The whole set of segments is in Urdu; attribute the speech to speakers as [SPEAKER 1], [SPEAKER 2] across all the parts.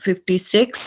[SPEAKER 1] 56।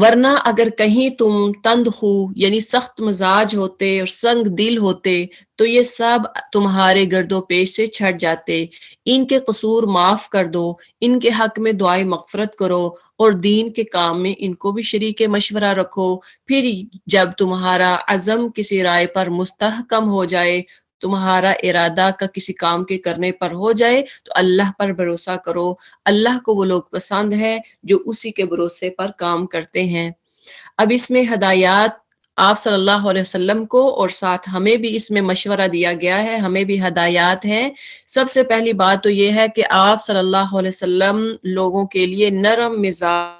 [SPEAKER 1] ورنہ اگر کہیں تم تند خو یعنی سخت مزاج ہوتے اور سنگ دل ہوتے تو یہ سب تمہارے گرد و پیش سے چھٹ جاتے۔ ان کے قصور معاف کر دو، ان کے حق میں دعائے مغفرت کرو اور دین کے کام میں ان کو بھی شریک مشورہ رکھو۔ پھر جب تمہارا عزم کسی رائے پر مستحکم ہو جائے، تمہارا ارادہ کا کسی کام کے کرنے پر ہو جائے تو اللہ پر بھروسہ کرو۔ اللہ کو وہ لوگ پسند ہے جو اسی کے بھروسے پر کام کرتے ہیں۔ اب اس میں ہدایات آپ صلی اللہ علیہ وسلم کو اور ساتھ ہمیں بھی اس میں مشورہ دیا گیا ہے، ہمیں بھی ہدایات ہیں۔ سب سے پہلی بات تو یہ ہے کہ آپ صلی اللہ علیہ وسلم لوگوں کے لیے نرم مزاج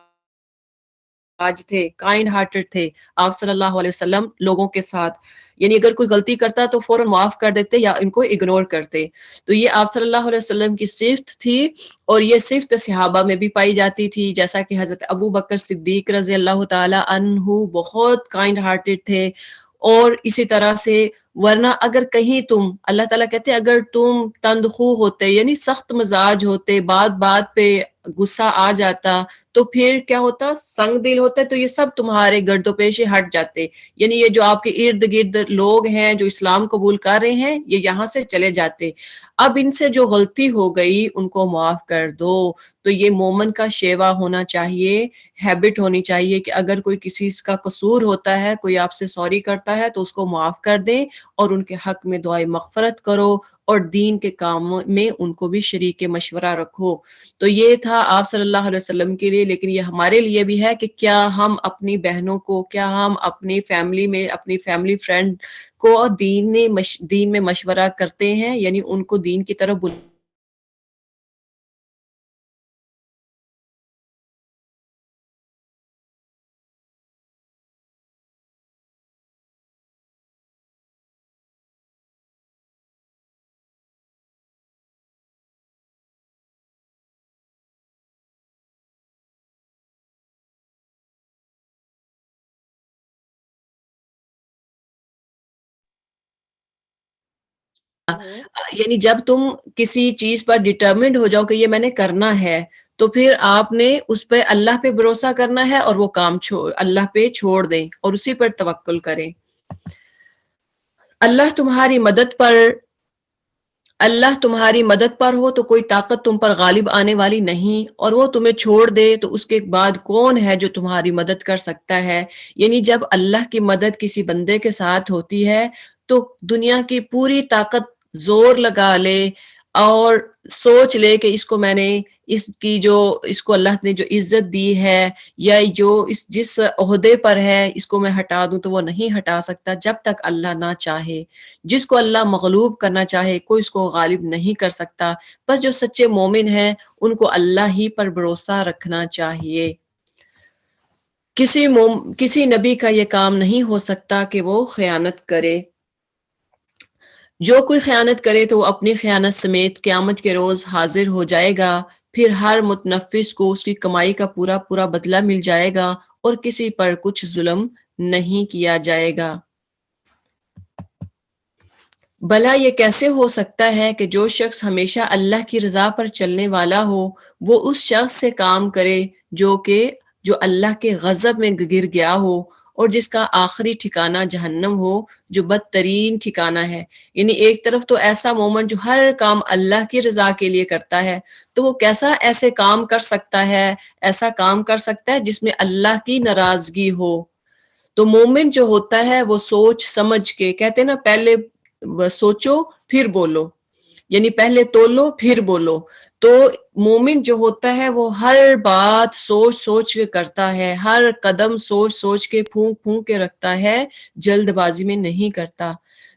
[SPEAKER 1] تھے، کائنڈ ہارٹڈ تھے۔ آپ صلی اللہ علیہ وسلم لوگوں کے ساتھ یعنی اگر کوئی غلطی کرتا تو فوراً معاف کر دیتے یا ان کو اگنور کرتے۔ تو یہ آپ صلی اللہ علیہ وسلم کی صفت تھی اور یہ صفت صحابہ میں بھی پائی جاتی تھی، جیسا کہ حضرت ابو بکر صدیق رضی اللہ تعالی عنہ بہت کائنڈ ہارٹڈ تھے۔ اور اسی طرح سے ورنہ اگر کہیں تم، اللہ تعالیٰ کہتے ہیں اگر تم تندخو ہوتے یعنی سخت مزاج ہوتے، بات بات پہ غصہ آ جاتا تو پھر کیا ہوتا، سنگ دل ہوتے تو یہ سب تمہارے گرد و پیش ہٹ جاتے، یعنی یہ جو آپ کے ارد گرد لوگ ہیں جو اسلام قبول کر رہے ہیں یہ یہاں سے چلے جاتے۔ اب ان سے جو غلطی ہو گئی ان کو معاف کر دو۔ تو یہ مومن کا شیوا ہونا چاہیے، ہیبٹ ہونی چاہیے کہ اگر کوئی کسی کا قصور ہوتا ہے، کوئی آپ سے سوری کرتا ہے تو اس کو معاف کر دیں اور ان کے حق میں دعائے مغفرت کرو اور دین کے کام میں ان کو بھی شریک مشورہ رکھو۔ تو یہ تھا آپ صلی اللہ علیہ وسلم کے لیے، لیکن یہ ہمارے لیے بھی ہے کہ کیا ہم اپنی بہنوں کو، کیا ہم اپنی فیملی میں، اپنی فیملی فرینڈ کو دین میں مشورہ کرتے ہیں، یعنی ان کو دین کی طرف یعنی جب تم کسی چیز پر ڈٹرمنڈ ہو جاؤ کہ یہ میں نے کرنا ہے تو پھر آپ نے اس پہ اللہ پہ بھروسہ کرنا ہے اور وہ کام اللہ پہ چھوڑ دیں اور اسی پر توکل کریں۔ اللہ تمہاری مدد پر ہو تو کوئی طاقت تم پر غالب آنے والی نہیں، اور وہ تمہیں چھوڑ دے تو اس کے بعد کون ہے جو تمہاری مدد کر سکتا ہے۔ یعنی جب اللہ کی مدد کسی بندے کے ساتھ ہوتی ہے تو دنیا کی پوری طاقت زور لگا لے اور سوچ لے کہ اس کو میں نے اس کو اللہ نے جو عزت دی ہے یا جو جس عہدے پر ہے اس کو میں ہٹا دوں تو وہ نہیں ہٹا سکتا جب تک اللہ نہ چاہے۔ جس کو اللہ مغلوب کرنا چاہے کوئی اس کو غالب نہیں کر سکتا۔ بس جو سچے مومن ہیں ان کو اللہ ہی پر بھروسہ رکھنا چاہیے۔ کسی نبی کا یہ کام نہیں ہو سکتا کہ وہ خیانت کرے۔ جو کوئی خیانت کرے تو وہ اپنی خیانت سمیت قیامت کے روز حاضر ہو جائے گا، پھر ہر متنفس کو اس کی کمائی کا پورا پورا بدلہ مل جائے گا اور کسی پر کچھ ظلم نہیں کیا جائے گا۔ بھلا یہ کیسے ہو سکتا ہے کہ جو شخص ہمیشہ اللہ کی رضا پر چلنے والا ہو وہ اس شخص سے کام کرے جو اللہ کے غضب میں گر گیا ہو اور جس کا آخری ٹھکانہ جہنم ہو جو بدترین ٹھکانہ ہے۔ یعنی ایک طرف تو ایسا مومن جو ہر کام اللہ کی رضا کے لیے کرتا ہے تو وہ کیسا ایسا کام کر سکتا ہے جس میں اللہ کی ناراضگی ہو۔ تو مومن جو ہوتا ہے وہ سوچ سمجھ کے، کہتے ہیں نا پہلے سوچو پھر بولو، یعنی پہلے تولو پھر بولو۔ تو مومن جو ہوتا ہے وہ ہر بات سوچ سوچ کے کرتا ہے، ہر قدم سوچ سوچ کے پھونک پھونک کے رکھتا ہے، جلد بازی میں نہیں کرتا۔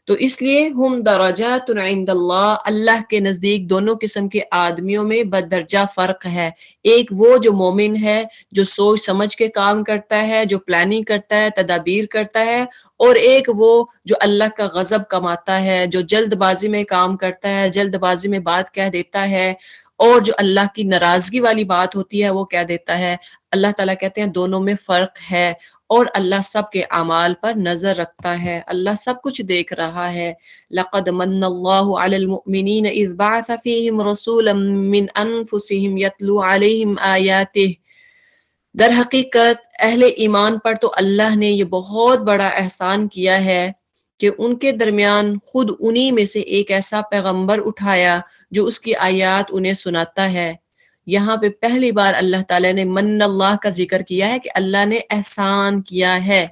[SPEAKER 1] تو اس لیے ہم درجات عند اللہ، اللہ کے نزدیک دونوں قسم کے آدمیوں میں بدرجہ فرق ہے۔ ایک وہ جو مومن ہے جو سوچ سمجھ کے کام کرتا ہے، جو پلاننگ کرتا ہے، تدابیر کرتا ہے، اور ایک وہ جو اللہ کا غضب کماتا ہے، جو جلد بازی میں کام کرتا ہے، جلد بازی میں بات کہہ دیتا ہے اور جو اللہ کی ناراضگی والی بات ہوتی ہے وہ کہہ دیتا ہے۔ اللہ تعالیٰ کہتے ہیں دونوں میں فرق ہے اور اللہ سب کے اعمال پر نظر رکھتا ہے، اللہ سب کچھ دیکھ رہا ہے۔ لقد من اللہ علی المؤمنین اذ بعث فیہم رسولا من انفسہم یتلو علیہم آیاتہ در حقیقت اہل ایمان پر تو اللہ نے یہ بہت بڑا احسان کیا ہے کہ ان کے درمیان خود انہی میں سے ایک ایسا پیغمبر اٹھایا جو اس کی آیات انہیں سناتا ہے۔ یہاں پہ پہلی بار اللہ تعالیٰ نے من اللہ کا ذکر کیا ہے کہ اللہ نے احسان کیا ہے۔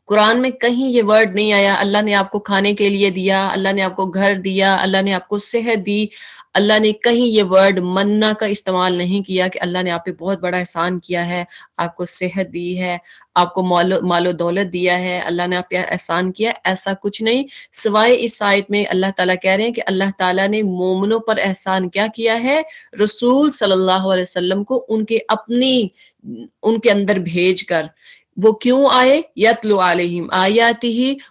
[SPEAKER 1] قرآن میں کہیں یہ ورڈ نہیں آیا اللہ نے آپ کو کھانے کے لیے دیا، اللہ نے آپ کو گھر دیا، اللہ نے آپ کو صحت دی۔ اللہ نے کہیں یہ ورڈ مننا کا استعمال نہیں کیا کہ اللہ نے آپ پہ بہت بڑا احسان کیا ہے، آپ کو صحت دی ہے، آپ کو مال و دولت دیا ہے، اللہ نے آپ پہ احسان کیا، ایسا کچھ نہیں۔ سوائے اس آیت میں اللہ تعالیٰ کہہ رہے ہیں کہ اللہ تعالیٰ نے مومنوں پر احسان کیا کیا ہے، رسول صلی اللہ علیہ وسلم کو ان کے اندر بھیج کر۔ وہ کیوں آئے؟ یتلو علیہم آیاتہ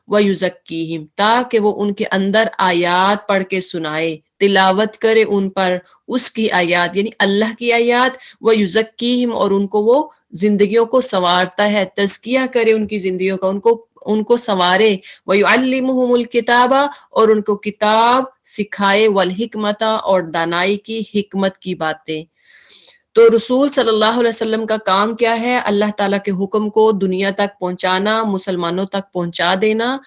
[SPEAKER 1] ویزکیہم، تاکہ وہ ان کے اندر آیات پڑھ کے سنائے، تلاوت کرے ان پر اس کی آیات یعنی اللہ کی آیات، ویزکیہم اور ان کو وہ زندگیوں کو سنوارتا ہے، تزکیہ کرے ان کی زندگیوں کا، ان کو سنوارے، ویعلمہم الکتاب اور ان کو کتاب سکھائے، والحکمت اور دانائی کی حکمت کی باتیں۔ تو رسول صلی اللہ علیہ وسلم کا کام کیا ہے؟ اللہ تعالیٰ کے حکم کو دنیا تک پہنچانا، مسلمانوں تک پہنچا دینا۔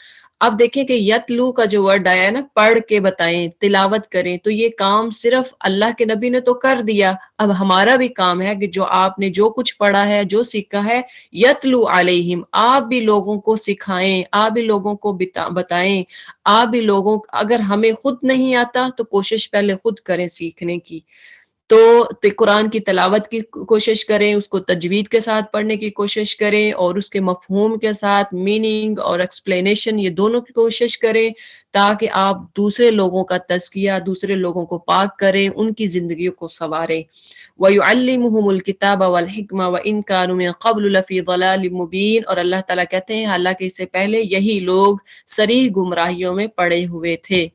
[SPEAKER 1] اب دیکھیں کہ یتلو کا جو ورڈ آیا ہے نا، پڑھ کے بتائیں، تلاوت کریں، تو یہ کام صرف اللہ کے نبی نے تو کر دیا، اب ہمارا بھی کام ہے کہ جو آپ نے جو کچھ پڑھا ہے، جو سیکھا ہے، یتلو علیہم، آپ بھی لوگوں کو سکھائیں، آپ بھی لوگوں کو بتائیں، آپ بھی لوگوں، اگر ہمیں خود نہیں آتا تو کوشش پہلے خود کریں سیکھنے کی۔ تو قرآن کی تلاوت کی کوشش کریں، اس کو تجوید کے ساتھ پڑھنے کی کوشش کریں، اور اس کے مفہوم کے ساتھ میننگ اور ایکسپلینیشن یہ دونوں کی کوشش کریں، تاکہ آپ دوسرے لوگوں کا تزکیہ، دوسرے لوگوں کو پاک کریں، ان کی زندگیوں کو سنواریں۔ وَيُعَلِّمُهُمُ الْكِتَابَ وَالْحِكْمَةَ وَإِنْ كَانُوا مِن قَبْلُ لَفِي ضَلَالٍ مُبِينٍ، اور اللہ تعالیٰ کہتے ہیں حالانکہ اس سے پہلے یہی لوگ صریح گمراہیوں میں پڑے ہوئے تھے۔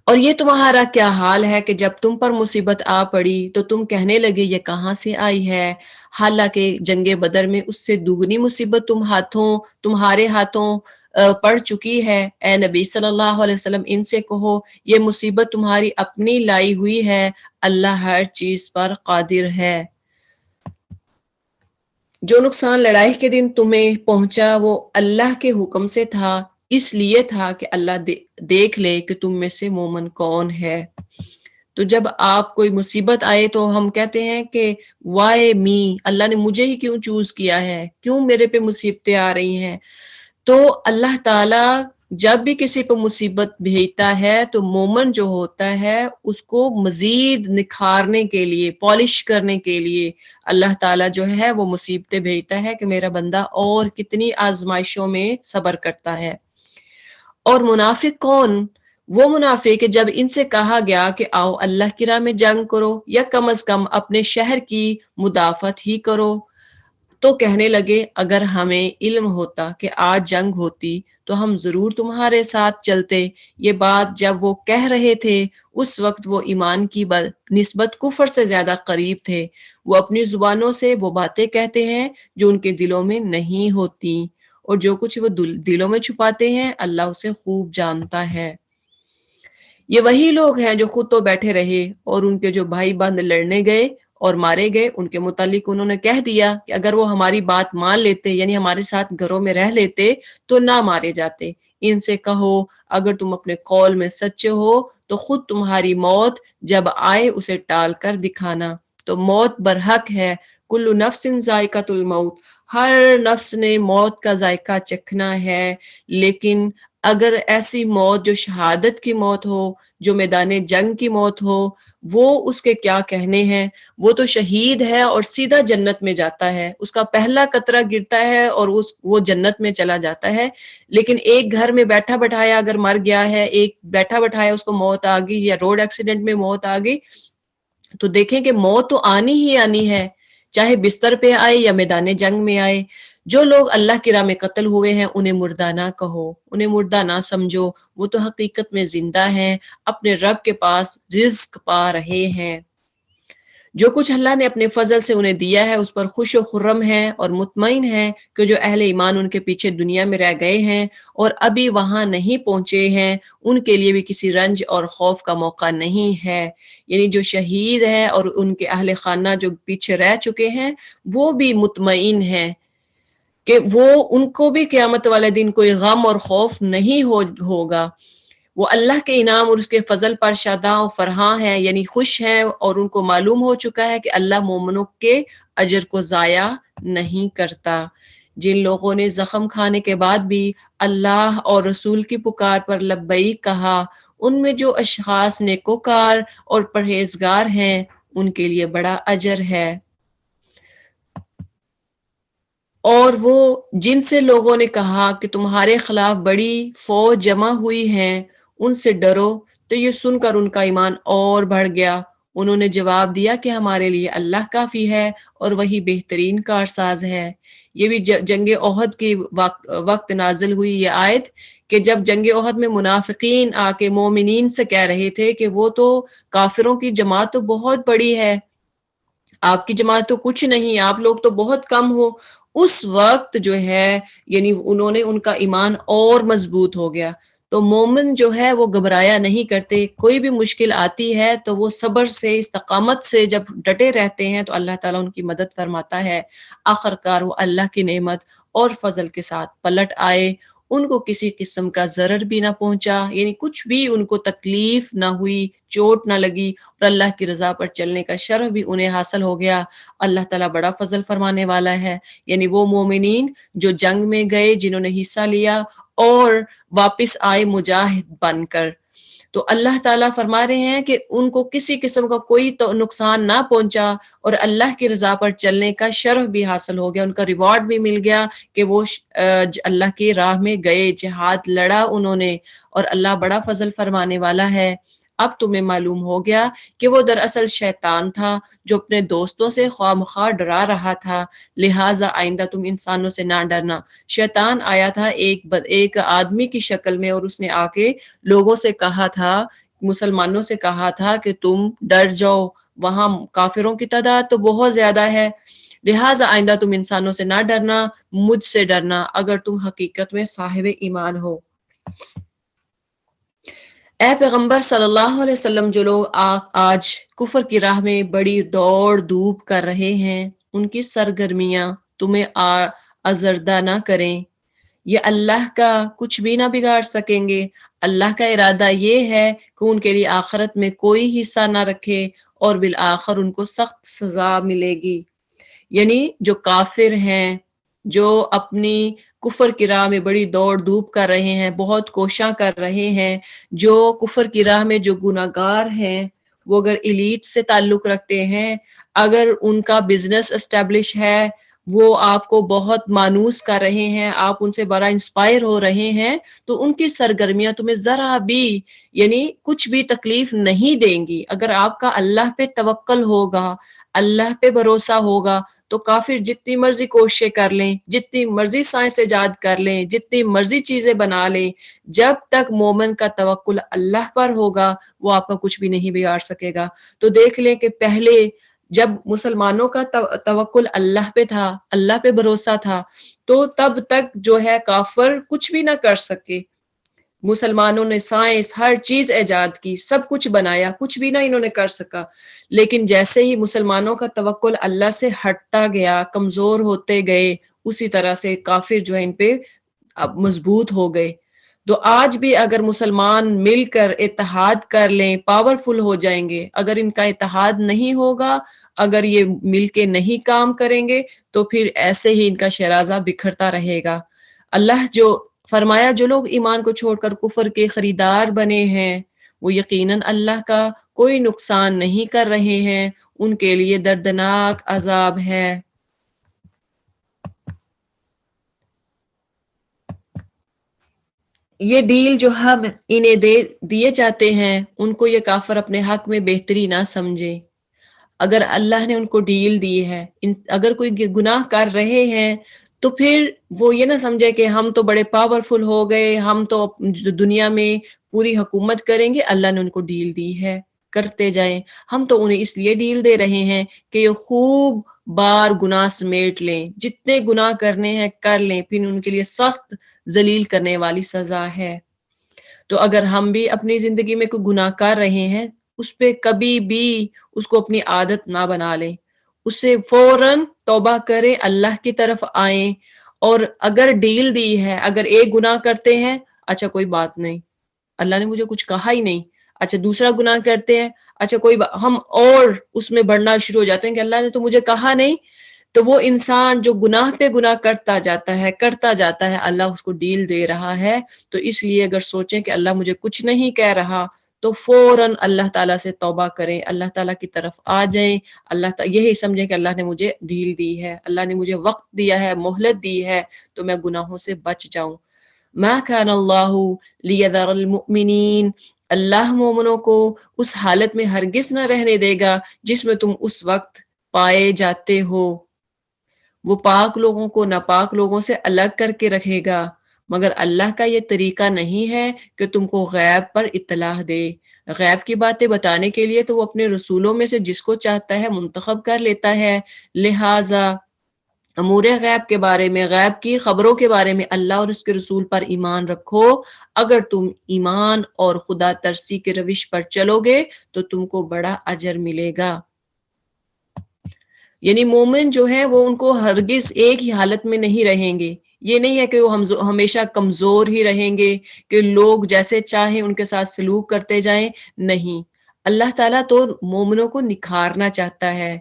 [SPEAKER 1] اور یہ تمہارا کیا حال ہے کہ جب تم پر مصیبت آ پڑی تو تم کہنے لگے یہ کہاں سے آئی ہے، حالانکہ جنگ بدر میں اس سے دوگنی مصیبت تمہارے ہاتھوں پڑ چکی ہے۔ اے نبی صلی اللہ علیہ وسلم ان سے کہو یہ مصیبت تمہاری اپنی لائی ہوئی ہے، اللہ ہر چیز پر قادر ہے۔ جو نقصان لڑائی کے دن تمہیں پہنچا وہ اللہ کے حکم سے تھا، اس لیے تھا کہ اللہ دیکھ لے کہ تم میں سے مومن کون ہے۔ تو جب آپ کوئی مصیبت آئے تو ہم کہتے ہیں کہ وائے می، اللہ نے مجھے ہی کیوں چوز کیا ہے، کیوں میرے پہ مصیبتیں آ رہی ہیں؟ تو اللہ تعالیٰ جب بھی کسی پہ مصیبت بھیجتا ہے تو مومن جو ہوتا ہے اس کو مزید نکھارنے کے لیے، پالش کرنے کے لیے اللہ تعالیٰ جو ہے وہ مصیبتیں بھیجتا ہے کہ میرا بندہ اور کتنی آزمائشوں میں صبر کرتا ہے۔ اور منافق کون؟ وہ منافق کہ جب ان سے کہا گیا کہ آؤ اللہ کی راہ میں جنگ کرو یا کم از کم اپنے شہر کی مدافعت ہی کرو، تو کہنے لگے اگر ہمیں علم ہوتا کہ آج جنگ ہوتی تو ہم ضرور تمہارے ساتھ چلتے۔ یہ بات جب وہ کہہ رہے تھے اس وقت وہ ایمان کی نسبت کفر سے زیادہ قریب تھے، وہ اپنی زبانوں سے وہ باتیں کہتے ہیں جو ان کے دلوں میں نہیں ہوتی، اور جو کچھ وہ دلوں میں چھپاتے ہیں اللہ اسے خوب جانتا ہے۔ یہ وہی لوگ ہیں جو خود تو بیٹھے رہے اور ان کے جو بھائی بند لڑنے گئے اور مارے گئے، ان کے متعلق انہوں نے کہہ دیا کہ اگر وہ ہماری بات مان لیتے یعنی ہمارے ساتھ گھروں میں رہ لیتے تو نہ مارے جاتے۔ ان سے کہو اگر تم اپنے قول میں سچے ہو تو خود تمہاری موت جب آئے اسے ٹال کر دکھانا۔ تو موت برحق ہے، کل نفس ذائقۃ الموت، ہر نفس نے موت کا ذائقہ چکھنا ہے، لیکن اگر ایسی موت جو شہادت کی موت ہو، جو میدان جنگ کی موت ہو، وہ اس کے کیا کہنے ہیں، وہ تو شہید ہے اور سیدھا جنت میں جاتا ہے، اس کا پہلا قطرہ گرتا ہے اور وہ جنت میں چلا جاتا ہے۔ لیکن ایک گھر میں بیٹھا بٹھایا اگر مر گیا ہے، ایک بیٹھا بٹھایا اس کو موت آ گئی یا روڈ ایکسیڈنٹ میں موت آ گئی، تو دیکھیں کہ موت تو آنی ہی آنی ہے، چاہے بستر پہ آئے یا میدان جنگ میں آئے۔ جو لوگ اللہ کی راہ میں قتل ہوئے ہیں انہیں مردہ نہ کہو، انہیں مردہ نہ سمجھو، وہ تو حقیقت میں زندہ ہیں، اپنے رب کے پاس رزق پا رہے ہیں۔ جو کچھ اللہ نے اپنے فضل سے انہیں دیا ہے اس پر خوش و خرم ہیں اور مطمئن ہیں کہ جو اہل ایمان ان کے پیچھے دنیا میں رہ گئے ہیں اور ابھی وہاں نہیں پہنچے ہیں ان کے لیے بھی کسی رنج اور خوف کا موقع نہیں ہے. یعنی جو شہید ہیں اور ان کے اہل خانہ جو پیچھے رہ چکے ہیں وہ بھی مطمئن ہیں کہ وہ ان کو بھی قیامت والے دن کوئی غم اور خوف نہیں ہوگا. وہ اللہ کے انعام اور اس کے فضل پر شاداں و فرحاں ہیں، یعنی خوش ہیں، اور ان کو معلوم ہو چکا ہے کہ اللہ مومنوں کے اجر کو ضائع نہیں کرتا. جن لوگوں نے زخم کھانے کے بعد بھی اللہ اور رسول کی پکار پر لبیک کہا، ان میں جو اشخاص نیکوکار اور پرہیزگار ہیں ان کے لیے بڑا اجر ہے. اور وہ جن سے لوگوں نے کہا کہ تمہارے خلاف بڑی فوج جمع ہوئی ہیں ان سے ڈرو، تو یہ سن کر ان کا ایمان اور بڑھ گیا. انہوں نے جواب دیا کہ ہمارے لیے اللہ کافی ہے اور وہی بہترین کارساز ہے. یہ بھی جنگ احد کی وقت نازل ہوئی یہ آیت کہ جب جنگ احد میں منافقین آ کے مومنین سے کہہ رہے تھے کہ وہ تو کافروں کی جماعت تو بہت بڑی ہے، آپ کی جماعت تو کچھ نہیں، آپ لوگ تو بہت کم ہو. اس وقت جو ہے یعنی انہوں نے ان کا ایمان اور مضبوط ہو گیا. تو مومن جو ہے وہ گھبرایا نہیں کرتے، کوئی بھی مشکل آتی ہے تو وہ صبر سے استقامت سے جب ڈٹے رہتے ہیں تو اللہ تعالیٰ ان کی مدد فرماتا ہے. آخرکار وہ اللہ کی نعمت اور فضل کے ساتھ پلٹ آئے، ان کو کسی قسم کا ضرر بھی نہ پہنچا، یعنی کچھ بھی ان کو تکلیف نہ ہوئی، چوٹ نہ لگی، اور اللہ کی رضا پر چلنے کا شرف بھی انہیں حاصل ہو گیا. اللہ تعالیٰ بڑا فضل فرمانے والا ہے. یعنی وہ مومنین جو جنگ میں گئے، جنہوں نے حصہ لیا اور واپس آئے مجاہد بن کر، تو اللہ تعالیٰ فرما رہے ہیں کہ ان کو کسی قسم کا کوئی تو نقصان نہ پہنچا اور اللہ کی رضا پر چلنے کا شرف بھی حاصل ہو گیا، ان کا ریوارڈ بھی مل گیا کہ وہ اللہ کی راہ میں گئے، جہاد لڑا انہوں نے، اور اللہ بڑا فضل فرمانے والا ہے. اب تمہیں معلوم ہو گیا کہ وہ دراصل شیطان تھا جو اپنے دوستوں سے خواہ مخواہ ڈرا رہا تھا، لہٰذا آئندہ تم انسانوں سے نہ ڈرنا. شیطان آیا تھا ایک آدمی کی شکل میں اور اس نے آ کے لوگوں سے کہا تھا، مسلمانوں سے کہا تھا کہ تم ڈر جاؤ، وہاں کافروں کی تعداد تو بہت زیادہ ہے، لہٰذا آئندہ تم انسانوں سے نہ ڈرنا، مجھ سے ڈرنا اگر تم حقیقت میں صاحب ایمان ہو. اے پیغمبر صلی اللہ علیہ وسلم، جو لوگ آج کفر کی راہ میں بڑی دوڑ دھوپ کر رہے ہیں ان کی سرگرمیاں تمہیں آزردہ نہ کریں، یہ اللہ کا کچھ بھی نہ بگاڑ سکیں گے. اللہ کا ارادہ یہ ہے کہ ان کے لیے آخرت میں کوئی حصہ نہ رکھے اور بالآخر ان کو سخت سزا ملے گی. یعنی جو کافر ہیں، جو اپنی کفر کی راہ میں بڑی دوڑ دھوپ کر رہے ہیں، بہت کوشاں کر رہے ہیں، جو کفر کی راہ میں جو گناہگار ہیں، وہ اگر ایلیٹ سے تعلق رکھتے ہیں، اگر ان کا بزنس اسٹیبلش ہے، وہ آپ کو بہت مانوس کر رہے ہیں، آپ ان سے بڑا انسپائر ہو رہے ہیں، تو ان کی سرگرمیاں تمہیں ذرا بھی یعنی کچھ بھی تکلیف نہیں دیں گی. اگر آپ کا اللہ پہ توکل ہوگا، اللہ پہ بھروسہ ہوگا، تو کافر جتنی مرضی کوششیں کر لیں، جتنی مرضی سائنس ایجاد کر لیں، جتنی مرضی چیزیں بنا لیں، جب تک مومن کا توکل اللہ پر ہوگا وہ آپ کا کچھ بھی نہیں بگاڑ سکے گا. تو دیکھ لیں کہ پہلے جب مسلمانوں کا توکل اللہ پہ تھا، اللہ پہ بھروسہ تھا، تو تب تک جو ہے کافر کچھ بھی نہ کر سکے. مسلمانوں نے سائنس ہر چیز ایجاد کی، سب کچھ بنایا، کچھ بھی نہ انہوں نے کر سکا. لیکن جیسے ہی مسلمانوں کا توکل اللہ سے ہٹتا گیا، کمزور ہوتے گئے، اسی طرح سے کافر جو ہے ان پہ اب مضبوط ہو گئے. تو آج بھی اگر مسلمان مل کر اتحاد کر لیں، پاورفل ہو جائیں گے. اگر ان کا اتحاد نہیں ہوگا، اگر یہ مل کے نہیں کام کریں گے، تو پھر ایسے ہی ان کا شیرازہ بکھرتا رہے گا. اللہ جو فرمایا جو لوگ ایمان کو چھوڑ کر کفر کے خریدار بنے ہیں وہ یقیناً اللہ کا کوئی نقصان نہیں کر رہے ہیں، ان کے لیے دردناک عذاب ہے. یہ ڈیل جو ہم انہیں دیے جاتے ہیں ان کو یہ کافر اپنے حق میں بہتری نہ سمجھے. اگر اللہ نے ان کو ڈیل دی ہے، اگر کوئی گناہ کر رہے ہیں تو پھر وہ یہ نہ سمجھے کہ ہم تو بڑے پاورفل ہو گئے، ہم تو دنیا میں پوری حکومت کریں گے. اللہ نے ان کو ڈیل دی ہے، کرتے جائیں. ہم تو انہیں اس لیے ڈیل دے رہے ہیں کہ یہ خوب بار گناہ سمیٹ لیں، جتنے گناہ کرنے ہیں کر لیں، پھر ان کے لیے سخت ذلیل کرنے والی سزا ہے. تو اگر ہم بھی اپنی زندگی میں کوئی گناہ کر رہے ہیں، اس پہ کبھی بھی اس کو اپنی عادت نہ بنا لیں، اس سے فوراً توبہ کریں، اللہ کی طرف آئیں. اور اگر ڈیل دی ہے، اگر ایک گناہ کرتے ہیں، اچھا کوئی بات نہیں، اللہ نے مجھے کچھ کہا ہی نہیں. اچھا دوسرا گناہ کرتے ہیں، اچھا ہم اور اس میں بڑھنا شروع ہو جاتے ہیں کہ اللہ نے تو مجھے کہا نہیں. تو وہ انسان جو گناہ پہ گناہ کرتا جاتا ہے اللہ اس کو ڈیل دے رہا ہے. تو اس لیے اگر سوچیں کہ اللہ مجھے کچھ نہیں کہہ رہا، تو فوراً اللہ تعالیٰ سے توبہ کریں، اللہ تعالیٰ کی طرف آ جائیں. یہی سمجھیں کہ اللہ نے مجھے ڈھیل دی ہے، اللہ نے مجھے وقت دیا ہے، مہلت دی ہے، تو میں گناہوں سے بچ جاؤں. ما کان اللہ لیذر المؤمنین، اللہ مومنوں کو اس حالت میں ہرگز نہ رہنے دے گا جس میں تم اس وقت پائے جاتے ہو. وہ پاک لوگوں کو ناپاک لوگوں سے الگ کر کے رکھے گا، مگر اللہ کا یہ طریقہ نہیں ہے کہ تم کو غیب پر اطلاع دے. غیب کی باتیں بتانے کے لیے تو وہ اپنے رسولوں میں سے جس کو چاہتا ہے منتخب کر لیتا ہے. لہٰذا امور غیب کے بارے میں، غیب کی خبروں کے بارے میں اللہ اور اس کے رسول پر ایمان رکھو. اگر تم ایمان اور خدا ترسی کے روش پر چلو گے تو تم کو بڑا اجر ملے گا. یعنی مومن جو ہے وہ ان کو ہرگز ایک ہی حالت میں نہیں رہیں گے. یہ نہیں ہے کہ وہ ہمیشہ کمزور ہی رہیں گے کہ لوگ جیسے چاہیں ان کے ساتھ سلوک کرتے جائیں. نہیں، اللہ تعالیٰ تو مومنوں کو نکھارنا چاہتا ہے.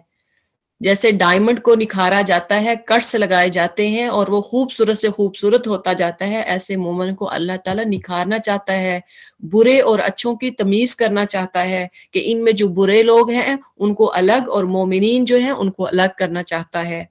[SPEAKER 1] جیسے ڈائمنڈ کو نکھارا جاتا ہے، کٹس لگائے جاتے ہیں اور وہ خوبصورت سے خوبصورت ہوتا جاتا ہے، ایسے مومن کو اللہ تعالیٰ نکھارنا چاہتا ہے. برے اور اچھوں کی تمیز کرنا چاہتا ہے کہ ان میں جو برے لوگ ہیں ان کو الگ اور مومنین جو ہیں ان کو الگ کرنا چاہتا ہے.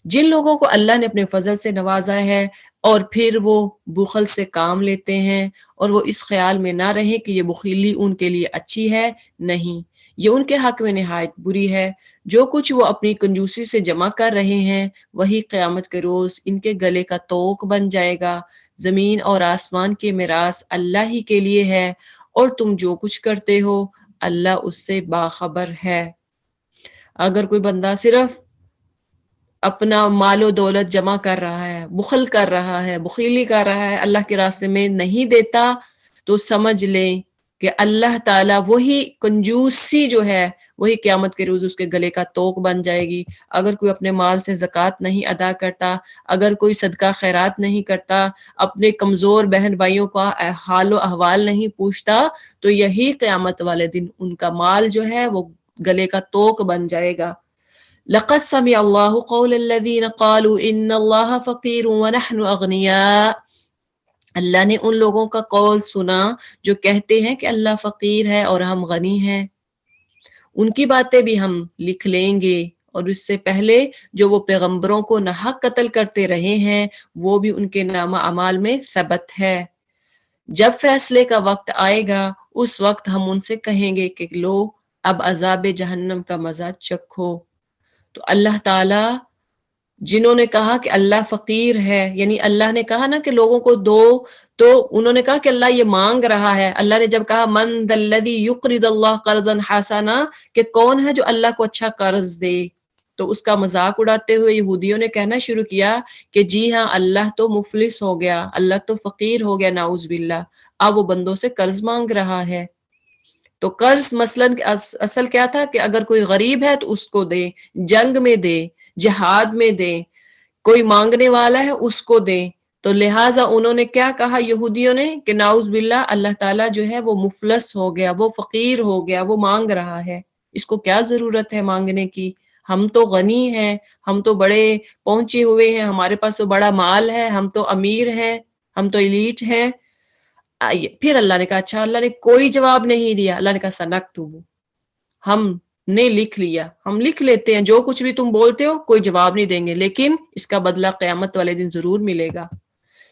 [SPEAKER 1] جن لوگوں کو اللہ نے اپنے فضل سے نوازا ہے اور پھر وہ بخل سے کام لیتے ہیں اور وہ اس خیال میں نہ رہے کہ یہ بخیلی ان کے لیے اچھی ہے، نہیں، یہ ان کے حق میں نہایت بری ہے. جو کچھ وہ اپنی کنجوسی سے جمع کر رہے ہیں وہی قیامت کے روز ان کے گلے کا توق بن جائے گا. زمین اور آسمان کے میراث اللہ ہی کے لیے ہے اور تم جو کچھ کرتے ہو اللہ اس سے باخبر ہے. اگر کوئی بندہ صرف اپنا مال و دولت جمع کر رہا ہے، بخل کر رہا ہے، بخیلی کر رہا ہے، اللہ کے راستے میں نہیں دیتا، تو سمجھ لیں کہ اللہ تعالیٰ وہی کنجوسی جو ہے وہی قیامت کے روز اس کے گلے کا توق بن جائے گی. اگر کوئی اپنے مال سے زکوٰۃ نہیں ادا کرتا، اگر کوئی صدقہ خیرات نہیں کرتا، اپنے کمزور بہن بھائیوں کا حال و احوال نہیں پوچھتا، تو یہی قیامت والے دن ان کا مال جو ہے وہ گلے کا توق بن جائے گا. لقد سمع اللہ قول الذین قالوا ان اللہ فقیر ونحن اغنیاء، اللہ نے ان لوگوں کا قول سنا جو کہتے ہیں کہ اللہ فقیر ہے اور ہم غنی ہیں. ان کی باتیں بھی ہم لکھ لیں گے، اور اس سے پہلے جو وہ پیغمبروں کو ناحق قتل کرتے رہے ہیں وہ بھی ان کے نامہ اعمال میں ثبت ہے. جب فیصلے کا وقت آئے گا اس وقت ہم ان سے کہیں گے کہ لو اب عذاب جہنم کا مزہ چکھو. تو اللہ تعالی جنہوں نے کہا کہ اللہ فقیر ہے، یعنی اللہ نے کہا نا کہ لوگوں کو دو، تو انہوں نے کہا کہ اللہ یہ مانگ رہا ہے. اللہ نے جب کہا من ذا الذی یقرض اللہ قرضا حسنا، کہ کون ہے جو اللہ کو اچھا قرض دے، تو اس کا مذاق اڑاتے ہوئے یہودیوں نے کہنا شروع کیا کہ جی ہاں اللہ تو مفلس ہو گیا، اللہ تو فقیر ہو گیا، نعوذ باللہ، اب وہ بندوں سے قرض مانگ رہا ہے. تو قرض مثلاً اصل کیا تھا کہ اگر کوئی غریب ہے تو اس کو دے، جنگ میں دے، جہاد میں دے، کوئی مانگنے والا ہے اس کو دے. تو لہٰذا انہوں نے کیا کہا یہودیوں نے کہ نعوذ باللہ اللہ تعالیٰ جو ہے وہ مفلس ہو گیا، وہ فقیر ہو گیا، وہ مانگ رہا ہے، اس کو کیا ضرورت ہے مانگنے کی، ہم تو غنی ہیں، ہم تو بڑے پہنچے ہوئے ہیں، ہمارے پاس تو بڑا مال ہے، ہم تو امیر ہیں، ہم تو ایلیٹ ہیں. پھر اللہ نے کہا اچھا، اللہ نے کوئی جواب نہیں دیا. اللہ نے کہا سنکتب، ہم نے لکھ لیا، ہم لکھ لیتے ہیں جو کچھ بھی تم بولتے ہو، کوئی جواب نہیں دیں گے، لیکن اس کا بدلہ قیامت والے دن ضرور ملے گا.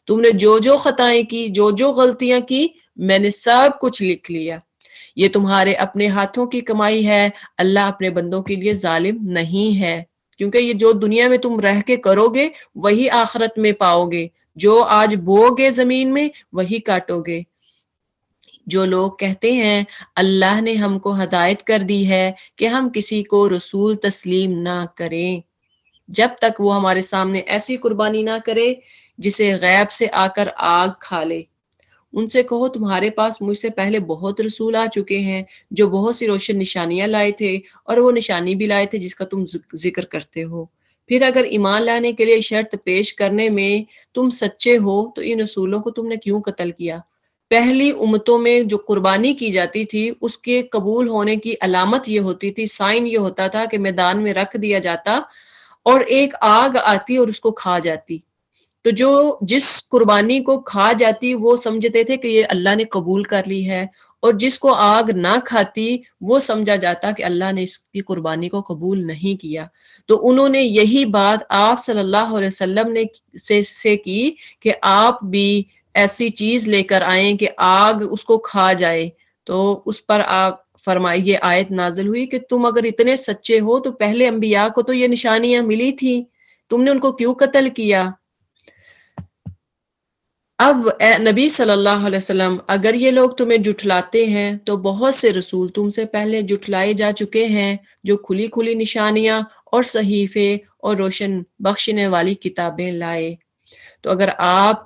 [SPEAKER 1] تم نے جو جو خطائیں کی، جو جو غلطیاں کی، میں نے سب کچھ لکھ لیا. یہ تمہارے اپنے ہاتھوں کی کمائی ہے، اللہ اپنے بندوں کے لیے ظالم نہیں ہے. کیونکہ یہ جو دنیا میں تم رہ کے کرو گے وہی آخرت میں پاؤ گے، جو آج بو گے زمین میں وہی کاٹو گے. جو لوگ کہتے ہیں اللہ نے ہم کو ہدایت کر دی ہے کہ ہم کسی کو رسول تسلیم نہ کریں جب تک وہ ہمارے سامنے ایسی قربانی نہ کرے جسے غیب سے آ کر آگ کھا لے، ان سے کہو تمہارے پاس مجھ سے پہلے بہت رسول آ چکے ہیں جو بہت سی روشن نشانیاں لائے تھے، اور وہ نشانی بھی لائے تھے جس کا تم ذکر کرتے ہو۔ پھر اگر ایمان لانے کے لیے شرط پیش کرنے میں تم سچے ہو تو ان رسولوں کو تم نے کیوں قتل کیا؟ پہلی امتوں میں جو قربانی کی جاتی تھی اس کے قبول ہونے کی علامت یہ ہوتی تھی، سائن یہ ہوتا تھا کہ میدان میں رکھ دیا جاتا اور ایک آگ آتی اور اس کو کھا جاتی، تو جو جس قربانی کو کھا جاتی وہ سمجھتے تھے کہ یہ اللہ نے قبول کر لی ہے، اور جس کو آگ نہ کھاتی وہ سمجھا جاتا کہ اللہ نے اس کی قربانی کو قبول نہیں کیا۔ تو انہوں نے یہی بات آپ صلی اللہ علیہ وسلم نے سے کی کہ آپ بھی ایسی چیز لے کر آئیں کہ آگ اس کو کھا جائے، تو اس پر آپ فرمائیے آیت نازل ہوئی کہ تم اگر اتنے سچے ہو تو پہلے انبیاء کو تو یہ نشانیاں ملی تھی، تم نے ان کو کیوں قتل کیا؟ اب اے نبی صلی اللہ علیہ وسلم اگر یہ لوگ تمہیں جھٹلاتے ہیں تو بہت سے رسول تم سے پہلے جھٹلائے جا چکے ہیں جو کھلی کھلی نشانیاں اور صحیفے اور روشن بخشنے والی کتابیں لائے۔ تو اگر آپ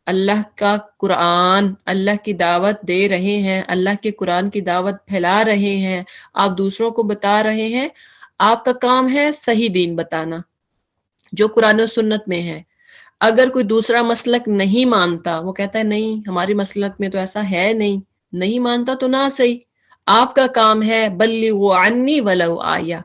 [SPEAKER 1] اللہ کا قرآن، اللہ کی دعوت دے رہے ہیں، اللہ کے قرآن کی دعوت پھیلا رہے ہیں، آپ دوسروں کو بتا رہے ہیں، آپ کا کام ہے صحیح دین بتانا جو قرآن و سنت میں ہے۔ اگر کوئی دوسرا مسلک نہیں مانتا، وہ کہتا ہے نہیں ہماری مسلک میں تو ایسا ہے نہیں مانتا تو نہ صحیح، آپ کا کام ہے بلغوا عنی ولو آیہ،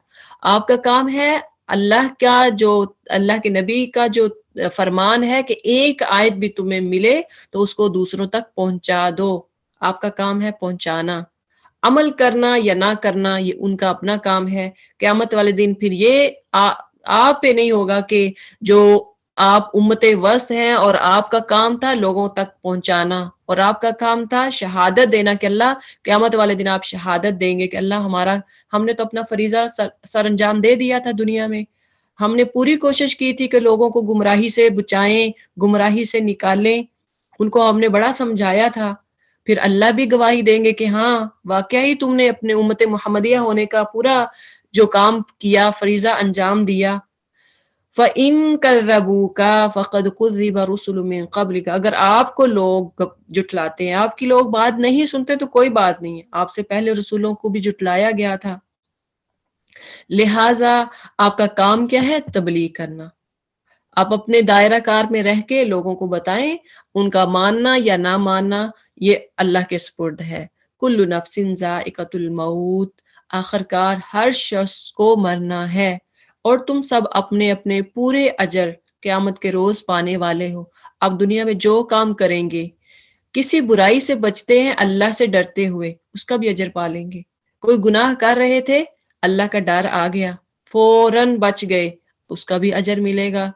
[SPEAKER 1] آپ کا کام ہے اللہ کے نبی کا جو فرمان ہے کہ ایک آیت بھی تمہیں ملے تو اس کو دوسروں تک پہنچا دو، آپ کا کام ہے پہنچانا۔ عمل کرنا یا نہ کرنا یہ ان کا اپنا کام ہے۔ قیامت والے دن پھر یہ آپ پہ نہیں ہوگا کہ جو آپ امت وسط ہیں اور آپ کا کام تھا لوگوں تک پہنچانا، اور آپ کا کام تھا شہادت دینا کہ اللہ قیامت والے دن آپ شہادت دیں گے کہ اللہ ہم نے تو اپنا فریضہ سر انجام دے دیا تھا دنیا میں، ہم نے پوری کوشش کی تھی کہ لوگوں کو گمراہی سے بچائیں، گمراہی سے نکالیں، ان کو ہم نے بڑا سمجھایا تھا۔ پھر اللہ بھی گواہی دیں گے کہ ہاں واقعی تم نے اپنے امت محمدیہ ہونے کا پورا جو کام کیا، فریضہ انجام دیا۔ فَإِن كَذَّبُوكَ فَقَدْ كُذِّبَ رُسُلٌ مِّن قَبْلِكَ، اگر آپ کو لوگ جھٹلاتے ہیں، آپ کی لوگ بات نہیں سنتے تو کوئی بات نہیں ہے، آپ سے پہلے رسولوں کو بھی جھٹلایا گیا تھا۔ لہٰذا آپ کا کام کیا ہے؟ تبلیغ کرنا۔ آپ اپنے دائرہ کار میں رہ کے لوگوں کو بتائیں، ان کا ماننا یا نہ ماننا یہ اللہ کے سپرد ہے۔ کل نفس ذائقۃ الموت، آخرکار ہر شخص کو مرنا ہے، اور تم سب اپنے اپنے پورے اجر قیامت کے روز پانے والے ہو۔ آپ دنیا میں جو کام کریں گے، کسی برائی سے بچتے ہیں اللہ سے ڈرتے ہوئے، اس کا بھی اجر پا لیں گے۔ کوئی گناہ کر رہے تھے، اللہ کا ڈر آ گیا، فوراً بچ گئے، اس کا بھی اجر ملے گا۔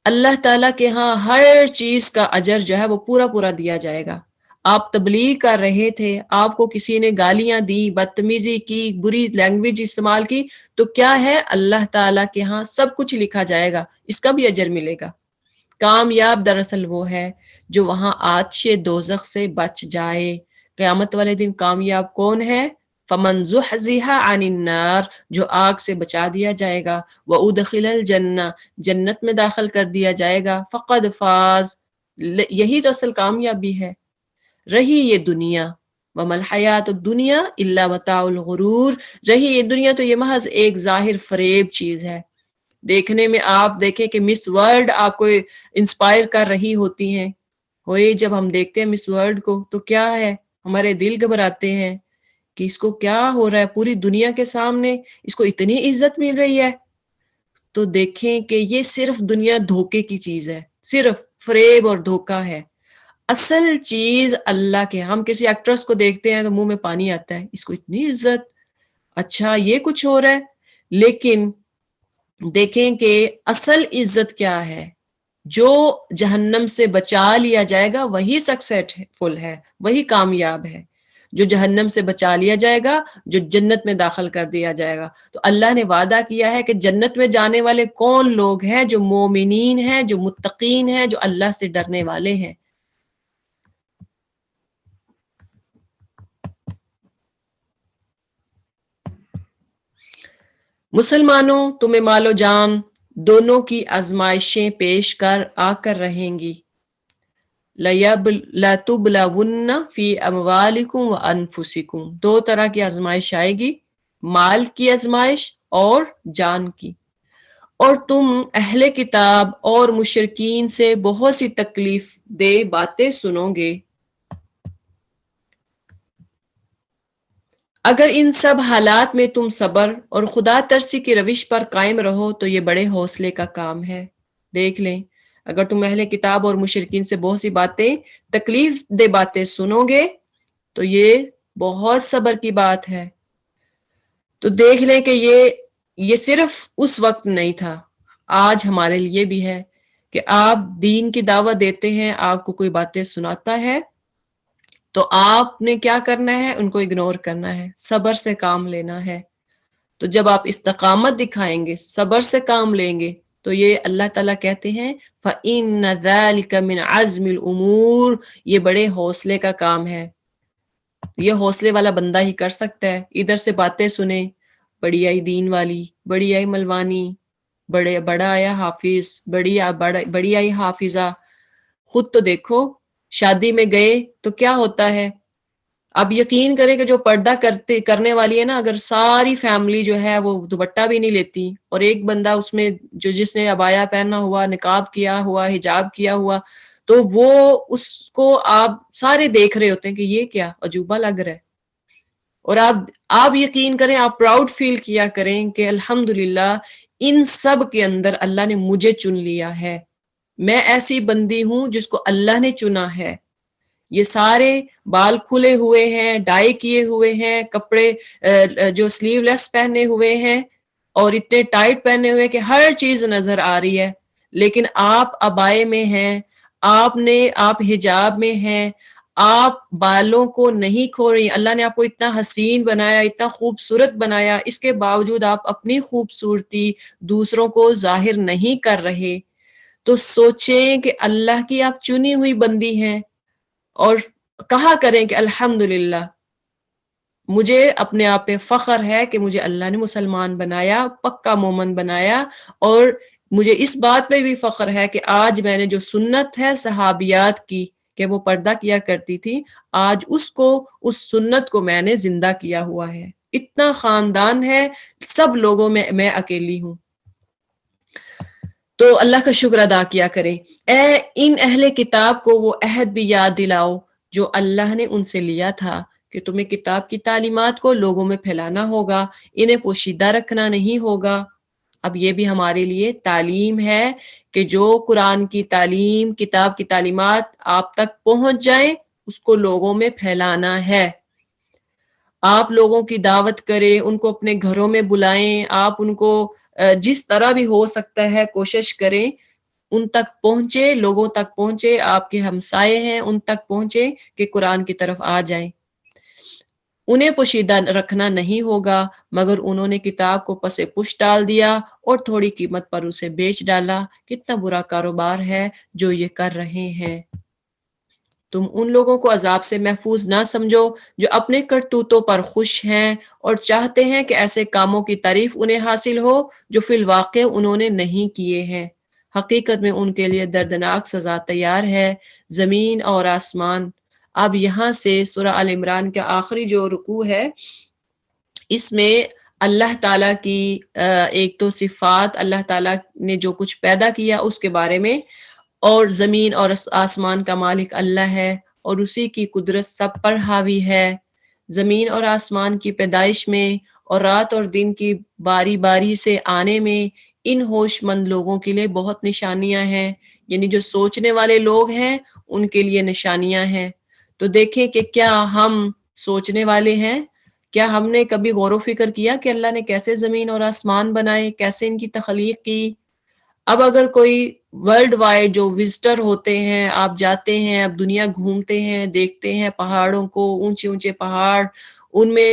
[SPEAKER 1] اللہ تعالیٰ کے ہاں ہر چیز کا اجر جو ہے وہ پورا پورا دیا جائے گا۔ آپ تبلیغ کر رہے تھے، آپ کو کسی نے گالیاں دی، بدتمیزی کی، بری لینگویج استعمال کی، تو کیا ہے اللہ تعالیٰ کے ہاں سب کچھ لکھا جائے گا، اس کا بھی اجر ملے گا۔ کامیاب دراصل وہ ہے جو وہاں آتش دوزخ سے بچ جائے۔ قیامت والے دن کامیاب کون ہے؟ فَمَنْ زُحْزِحَ عَنِ النَّارِ، جو آگ سے بچا دیا جائے گا، وَأُدْخِلَ الْجَنَّةَ، جنت میں داخل کر دیا جائے گا، فَقَدْ فَازَ، یہی تو اصل کامیابی ہے۔ رہی یہ دنیا، وَمَا الْحَيَاةُ الدُّنْيَا إِلَّا مَتَاعُ الْغُرُورِ، رہی یہ دنیا تو یہ محض ایک ظاہر فریب چیز ہے۔ دیکھنے میں آپ دیکھیں کہ مس ورلڈ آپ کو انسپائر کر رہی ہوتی ہیں، ہوئے جب ہم دیکھتے ہیں مس ورلڈ کو تو کیا ہے، ہمارے دل گھبراتے ہیں کہ اس کو کیا ہو رہا ہے، پوری دنیا کے سامنے اس کو اتنی عزت مل رہی ہے۔ تو دیکھیں کہ یہ صرف دنیا دھوکے کی چیز ہے، صرف فریب اور دھوکہ ہے۔ اصل چیز اللہ کے، ہم کسی ایکٹریس کو دیکھتے ہیں تو منہ میں پانی آتا ہے، اس کو اتنی عزت، اچھا یہ کچھ ہو رہا ہے، لیکن دیکھیں کہ اصل عزت کیا ہے، جو جہنم سے بچا لیا جائے گا وہی سکسیسفل ہے، وہی کامیاب ہے۔ جو جہنم سے بچا لیا جائے گا، جو جنت میں داخل کر دیا جائے گا۔ تو اللہ نے وعدہ کیا ہے کہ جنت میں جانے والے کون لوگ ہیں؟ جو مومنین ہیں، جو متقین ہیں، جو اللہ سے ڈرنے والے ہیں۔ مسلمانوں تمہیں مال و جان دونوں کی آزمائشیں پیش آ کر رہیں گی. لَتُبْلَوُنَّ فِي أَمْوَالِكُمْ وَأَنفُسِكُمْ، دو طرح کی آزمائش آئے گی، مال کی آزمائش اور جان کی. اور تم اہل کتاب اور مشرکین سے بہت سی تکلیف دہ باتیں سنو گے. اگر ان سب حالات میں تم صبر اور خدا ترسی کی روش پر قائم رہو تو یہ بڑے حوصلے کا کام ہے. دیکھ لیں، اگر تم اہل کتاب اور مشرکین سے بہت سی باتیں، تکلیف دہ باتیں سنو گے تو یہ بہت صبر کی بات ہے. تو دیکھ لیں کہ یہ صرف اس وقت نہیں تھا، آج ہمارے لیے بھی ہے کہ آپ دین کی دعوت دیتے ہیں، آپ کو کوئی باتیں سناتا ہے تو آپ نے کیا کرنا ہے؟ ان کو اگنور کرنا ہے، صبر سے کام لینا ہے. تو جب آپ استقامت دکھائیں گے، صبر سے کام لیں گے تو یہ اللہ تعالیٰ کہتے ہیں فَإِنَّ ذَلِكَ مِنْ عَزْمِ الْأُمُورِ، یہ بڑے حوصلے کا کام ہے. یہ حوصلے والا بندہ ہی کر سکتا ہے. ادھر سے باتیں سنیں، بڑی آئی دین والی، بڑی آئی ملوانی، بڑا آیا حافظ، بڑی آئی حافظہ. خود تو دیکھو، شادی میں گئے تو کیا ہوتا ہے؟ اب یقین کریں کہ جو پردہ کرنے والی ہے نا، اگر ساری فیملی جو ہے وہ دوپٹہ بھی نہیں لیتی اور ایک بندہ اس میں جس نے عبایا پہنا ہوا، نقاب کیا ہوا، حجاب کیا ہوا، تو وہ اس کو آپ سارے دیکھ رہے ہوتے ہیں کہ یہ کیا عجوبہ لگ رہا ہے. اور آپ یقین کریں، آپ پراؤڈ فیل کیا کریں کہ الحمدللہ ان سب کے اندر اللہ نے مجھے چن لیا ہے، میں ایسی بندی ہوں جس کو اللہ نے چنا ہے. یہ سارے بال کھلے ہوئے ہیں، ڈائی کیے ہوئے ہیں، کپڑے جو سلیو لیس پہنے ہوئے ہیں اور اتنے ٹائٹ پہنے ہوئے کہ ہر چیز نظر آ رہی ہے، لیکن آپ عبائے میں ہیں، آپ حجاب میں ہیں، آپ بالوں کو نہیں کھو رہی. اللہ نے آپ کو اتنا حسین بنایا، اتنا خوبصورت بنایا، اس کے باوجود آپ اپنی خوبصورتی دوسروں کو ظاہر نہیں کر رہے. تو سوچیں کہ اللہ کی آپ چنی ہوئی بندی ہیں اور کہا کریں کہ الحمدللہ مجھے اپنے آپ پہ فخر ہے کہ مجھے اللہ نے مسلمان بنایا، پکا مومن بنایا. اور مجھے اس بات پہ بھی فخر ہے کہ آج میں نے جو سنت ہے صحابیات کی کہ وہ پردہ کیا کرتی تھی، آج اس سنت کو میں نے زندہ کیا ہوا ہے. اتنا خاندان ہے، سب لوگوں میں میں اکیلی ہوں. تو اللہ کا شکر ادا کیا کریں. ان اہل کتاب کو وہ عہد بھی یاد دلاؤ جو اللہ نے ان سے لیا تھا کہ تمہیں کتاب کی تعلیمات کو لوگوں میں پھیلانا ہوگا، انہیں پوشیدہ رکھنا نہیں ہوگا. اب یہ بھی ہمارے لیے تعلیم ہے کہ جو قرآن کی تعلیم، کتاب کی تعلیمات آپ تک پہنچ جائیں، اس کو لوگوں میں پھیلانا ہے. آپ لوگوں کی دعوت کریں، ان کو اپنے گھروں میں بلائیں، آپ ان کو جس طرح بھی ہو سکتا ہے کوشش کریں، ان تک پہنچے، لوگوں تک پہنچے، آپ کے ہمسائے ہیں ان تک پہنچے کہ قرآن کی طرف آ جائیں. انہیں پوشیدہ رکھنا نہیں ہوگا مگر انہوں نے کتاب کو پس پش ڈال دیا اور تھوڑی قیمت پر اسے بیچ ڈالا. کتنا برا کاروبار ہے جو یہ کر رہے ہیں. تم ان لوگوں کو عذاب سے محفوظ نہ سمجھو جو اپنے کرتوتوں پر خوش ہیں اور چاہتے ہیں کہ ایسے کاموں کی تعریف انہیں حاصل ہو جو فی الواقع انہوں نے نہیں کیے ہیں. حقیقت میں ان کے لیے دردناک سزا تیار ہے. زمین اور آسمان. اب یہاں سے سورہ آل عمران کا آخری جو رکوع ہے، اس میں اللہ تعالیٰ کی ایک تو صفات، اللہ تعالیٰ نے جو کچھ پیدا کیا اس کے بارے میں، اور زمین اور آسمان کا مالک اللہ ہے اور اسی کی قدرت سب پر حاوی ہے. زمین اور آسمان کی پیدائش میں اور رات اور دن کی باری باری سے آنے میں ان ہوش مند لوگوں کے لیے بہت نشانیاں ہیں. یعنی جو سوچنے والے لوگ ہیں ان کے لیے نشانیاں ہیں. تو دیکھیں کہ کیا ہم سوچنے والے ہیں؟ کیا ہم نے کبھی غور و فکر کیا کہ اللہ نے کیسے زمین اور آسمان بنائے، کیسے ان کی تخلیق کی؟ اب اگر کوئی ورلڈ وائڈ جو وزٹر ہوتے ہیں، آپ جاتے ہیں، اب دنیا گھومتے ہیں، دیکھتے ہیں پہاڑوں کو، اونچے اونچے پہاڑ، ان میں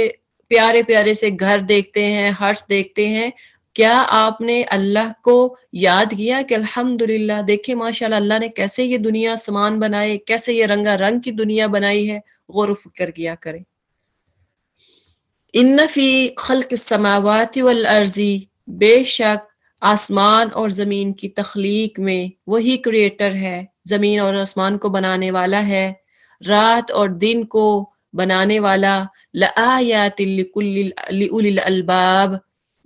[SPEAKER 1] پیارے پیارے سے گھر دیکھتے ہیں، ہرس دیکھتے ہیں، کیا آپ نے اللہ کو یاد کیا کہ الحمدللہ دیکھیں ماشاءاللہ اللہ نے کیسے یہ دنیا سامان بنائے، کیسے یہ رنگا رنگ کی دنیا بنائی ہے؟ غور و فکر کیا کریں. ان فی خلق السماوات والارض بے شک آسمان اور زمین کی تخلیق میں وہی کریٹر ہے، زمین اور آسمان کو بنانے والا ہے، رات اور دن کو بنانے والا، لآیات لأولی الالباب،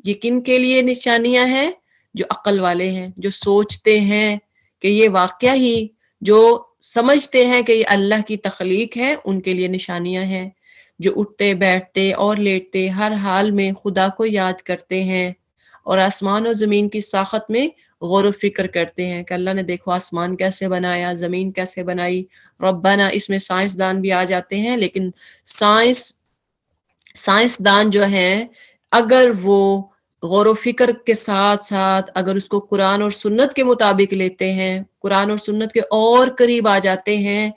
[SPEAKER 1] یہ کن کے لیے نشانیاں ہیں؟ جو عقل والے ہیں، جو سوچتے ہیں کہ یہ واقعہ ہی، جو سمجھتے ہیں کہ یہ اللہ کی تخلیق ہے، ان کے لیے نشانیاں ہیں، جو اٹھتے بیٹھتے اور لیٹتے ہر حال میں خدا کو یاد کرتے ہیں اور آسمان و زمین کی ساخت میں غور و فکر کرتے ہیں کہ اللہ نے دیکھو آسمان کیسے بنایا، زمین کیسے بنائی۔ ربنا، اس میں سائنسدان بھی آ جاتے ہیں، لیکن سائنسدان جو ہیں اگر وہ غور و فکر کے ساتھ ساتھ اگر اس کو قرآن اور سنت کے مطابق لیتے ہیں، قرآن اور سنت کے اور قریب آ جاتے ہیں،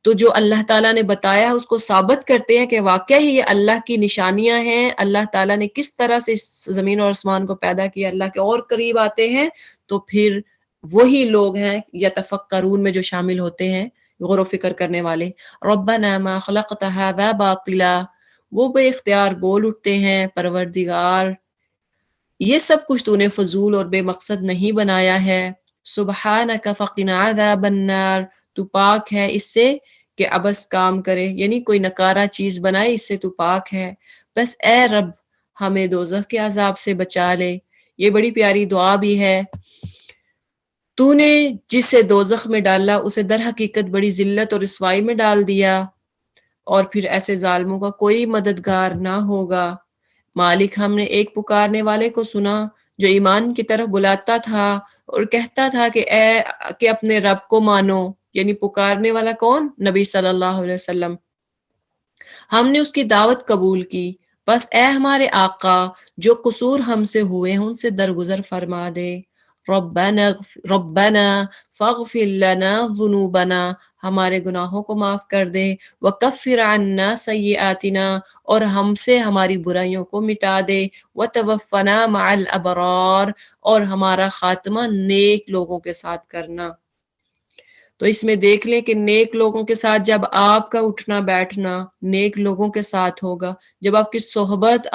[SPEAKER 1] تو جو اللہ تعالیٰ نے بتایا اس کو ثابت کرتے ہیں کہ واقعہ ہی یہ اللہ کی نشانیاں ہیں، اللہ تعالیٰ نے کس طرح سے اس زمین اور آسمان کو پیدا کیا، اللہ کے اور قریب آتے ہیں، تو پھر وہی لوگ ہیں یتفکرون میں جو شامل ہوتے ہیں، غور و فکر کرنے والے۔ ربنا ما خلقت هذا باطلا، وہ بے اختیار بول اٹھتے ہیں پروردگار یہ سب کچھ تو نے فضول اور بے مقصد نہیں بنایا ہے، سبحانک فقنا عذاب النار، تو پاک ہے اس سے کہ ابس کام کرے، یعنی کوئی نکارہ چیز بنائے، اس سے تو پاک ہے، بس اے رب ہمیں دوزخ کے عذاب سے بچا لے۔ یہ بڑی پیاری دعا بھی ہے۔ تو نے جسے دوزخ میں ڈالا اسے در حقیقت بڑی ذلت اور رسوائی میں ڈال دیا، اور پھر ایسے ظالموں کا کوئی مددگار نہ ہوگا۔ مالک، ہم نے ایک پکارنے والے کو سنا جو ایمان کی طرف بلاتا تھا اور کہتا تھا کہ اپنے رب کو مانو، یعنی پکارنے والا کون؟ نبی صلی اللہ علیہ وسلم۔ ہم نے اس کی دعوت قبول کی، بس اے ہمارے آقا جو قصور ہم سے ہوئے ہیں ان سے درگزر فرما دے۔ ربنا فاغفر لنا ذنوبنا، ہمارے گناہوں کو معاف کر دے، وکفر عنا سیئاتنا، اور ہم سے ہماری برائیوں کو مٹا دے، وتوفنا مع الابرار، اور ہمارا خاتمہ نیک لوگوں کے ساتھ کرنا۔ تو اس میں دیکھ لیں کہ نیک لوگوں کے ساتھ جب آپ کا اٹھنا بیٹھنا نیک لوگوں کے ساتھ ہوگا، جب آپ کی صحبت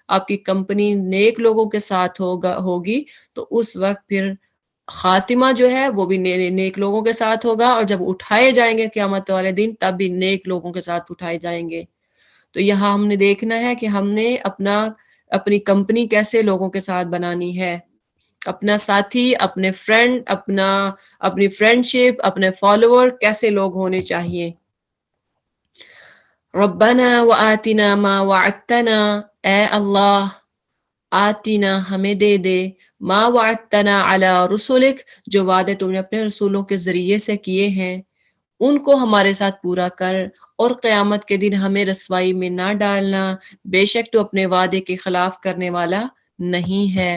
[SPEAKER 1] آپ کی کمپنی نیک لوگوں کے ساتھ ہوگی، تو اس وقت پھر خاتمہ جو ہے وہ بھی نیک لوگوں کے ساتھ ہوگا، اور جب اٹھائے جائیں گے قیامت والے دن تب بھی نیک لوگوں کے ساتھ اٹھائے جائیں گے۔ تو یہاں ہم نے دیکھنا ہے کہ ہم نے اپنی کمپنی کیسے لوگوں کے ساتھ بنانی ہے، اپنا ساتھی، اپنے فرینڈ، اپنی فرینڈشپ، اپنے فالوور کیسے لوگ ہونے چاہیے۔ ربنا وآتنا ما وعدتنا، اے اللہ آتنا ہمیں دے دے، ما وعدتنا علی رسولک، جو وعدے تم نے اپنے رسولوں کے ذریعے سے کیے ہیں ان کو ہمارے ساتھ پورا کر، اور قیامت کے دن ہمیں رسوائی میں نہ ڈالنا، بے شک تو اپنے وعدے کے خلاف کرنے والا نہیں ہے۔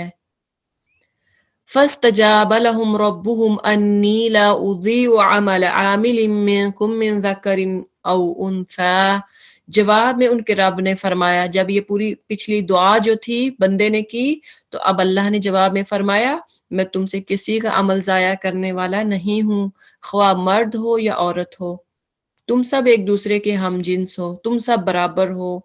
[SPEAKER 1] فاستجاب لهم ربهم انی لا اضیع عمل عامل منکم من ذکر او انثی، جواب میں ان کے رب نے فرمایا، جب یہ پوری پچھلی دعا جو تھی بندے نے کی، تو اب اللہ نے جواب میں فرمایا میں تم سے کسی کا عمل ضائع کرنے والا نہیں ہوں، خواہ مرد ہو یا عورت ہو، تم سب ایک دوسرے کے ہم جنس ہو، تم سب برابر ہو۔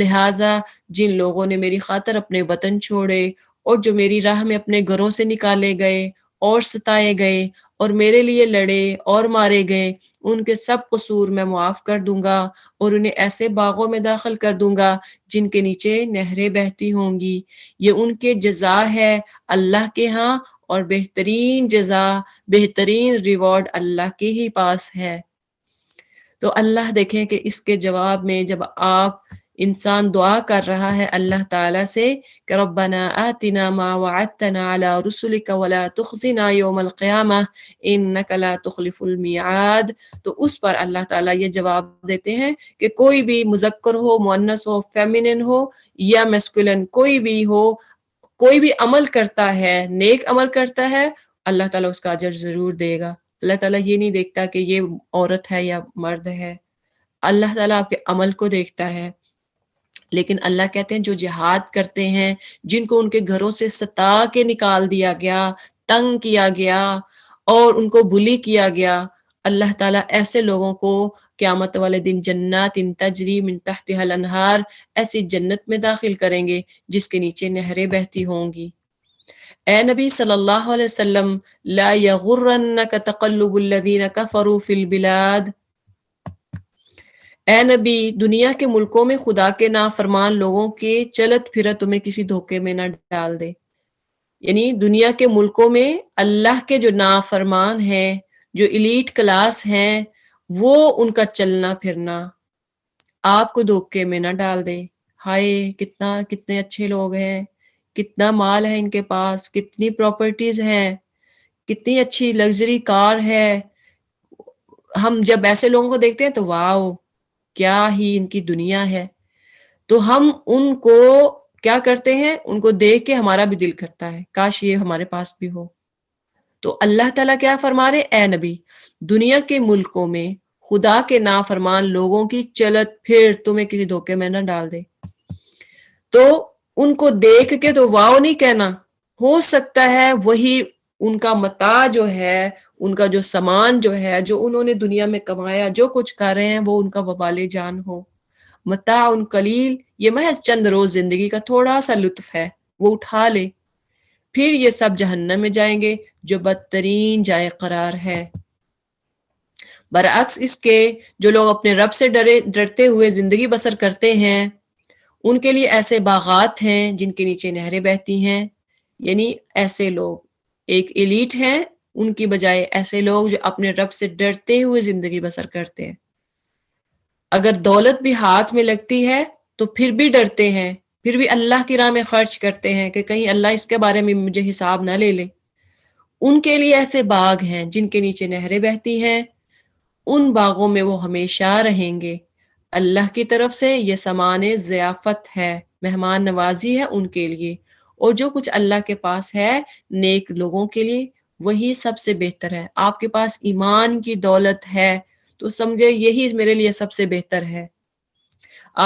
[SPEAKER 1] لہٰذا جن لوگوں نے میری خاطر اپنے وطن چھوڑے اور جو میری راہ میں اپنے گھروں سے نکالے گئے اور ستائے گئے اور میرے لیے لڑے اور مارے گئے، ان کے سب قصور میں معاف کر دوں گا، اور انہیں ایسے باغوں میں داخل کر دوں گا جن کے نیچے نہریں بہتی ہوں گی، یہ ان کے جزا ہے اللہ کے ہاں، اور بہترین جزا، بہترین ریوارڈ اللہ کے ہی پاس ہے۔ تو اللہ دیکھیں کہ اس کے جواب میں جب انسان دعا کر رہا ہے اللہ تعالیٰ سے کہ ربنا آتنا ما وعدتنا علی رسلک ولا تخزنا یوم القیامہ انک لا تخلف المیعاد، تو اس پر اللہ تعالیٰ یہ جواب دیتے ہیں کہ کوئی بھی مذکر ہو، مؤنث ہو، فیمینن ہو یا میسکولن، کوئی بھی ہو، کوئی بھی عمل کرتا ہے، نیک عمل کرتا ہے، اللہ تعالیٰ اس کا اجر ضرور دے گا۔ اللہ تعالیٰ یہ نہیں دیکھتا کہ یہ عورت ہے یا مرد ہے، اللہ تعالیٰ آپ کے عمل کو دیکھتا ہے۔ لیکن اللہ کہتے ہیں جو جہاد کرتے ہیں، جن کو ان کے گھروں سے ستا کے نکال دیا گیا، تنگ کیا گیا اور ان کو بلی کیا گیا، اللہ تعالیٰ ایسے لوگوں کو قیامت والے دن جنات تجری من تحتها الانہار، ایسی جنت میں داخل کریں گے جس کے نیچے نہریں بہتی ہوں گی۔ اے نبی صلی اللہ علیہ وسلم، لا یغرنک تقلب الذین کفروا فی البلاد، اے نبی دنیا کے ملکوں میں خدا کے نافرمان لوگوں کے چلت پھرت تمہیں کسی دھوکے میں نہ ڈال دے۔ یعنی دنیا کے ملکوں میں اللہ کے جو نافرمان ہیں، جو ایلیٹ کلاس ہیں، وہ ان کا چلنا پھرنا آپ کو دھوکے میں نہ ڈال دے۔ ہائے کتنے اچھے لوگ ہیں، کتنا مال ہے ان کے پاس، کتنی پراپرٹیز ہیں، کتنی اچھی لگژری کار ہے۔ ہم جب ایسے لوگوں کو دیکھتے ہیں تو واو کیا ہی ان کی دنیا ہے، تو ہم ان کو کیا کرتے ہیں، ان کو دیکھ کے ہمارا بھی دل کرتا ہے کاش یہ ہمارے پاس بھی ہو۔ تو اللہ تعالیٰ کیا فرما رہے، اے نبی دنیا کے ملکوں میں خدا کے نافرمان لوگوں کی چلت پھر تمہیں کسی دھوکے میں نہ ڈال دے۔ تو ان کو دیکھ کے تو واو نہیں کہنا، ہو سکتا ہے وہی ان کا متاع جو ہے، ان کا جو سامان جو ہے، جو انہوں نے دنیا میں کمایا، جو کچھ کر رہے ہیں، وہ ان کا وبال جان ہو۔ متاع قلیل، یہ محض چند روز زندگی کا تھوڑا سا لطف ہے، وہ اٹھا لے، پھر یہ سب جہنم میں جائیں گے جو بدترین جائے قرار ہے۔ برعکس اس کے جو لوگ اپنے رب سے ڈرتے ہوئے زندگی بسر کرتے ہیں، ان کے لیے ایسے باغات ہیں جن کے نیچے نہریں بہتی ہیں۔ یعنی ایسے لوگ ایک ایلیٹ ہیں، ان کی بجائے ایسے لوگ جو اپنے رب سے ڈرتے ہوئے زندگی بسر کرتے ہیں۔ اگر دولت بھی ہاتھ میں لگتی ہے تو پھر بھی ڈرتے ہیں، پھر بھی اللہ کی راہ میں خرچ کرتے ہیں کہ کہیں اللہ اس کے بارے میں مجھے حساب نہ لے لے۔ ان کے لیے ایسے باغ ہیں جن کے نیچے نہریں بہتی ہیں، ان باغوں میں وہ ہمیشہ رہیں گے۔ اللہ کی طرف سے یہ سامان ضیافت ہے، مہمان نوازی ہے ان کے لیے، اور جو کچھ اللہ کے پاس ہے نیک لوگوں کے لیے وہی سب سے بہتر ہے۔ آپ کے پاس ایمان کی دولت ہے تو سمجھے یہی میرے لیے سب سے بہتر ہے۔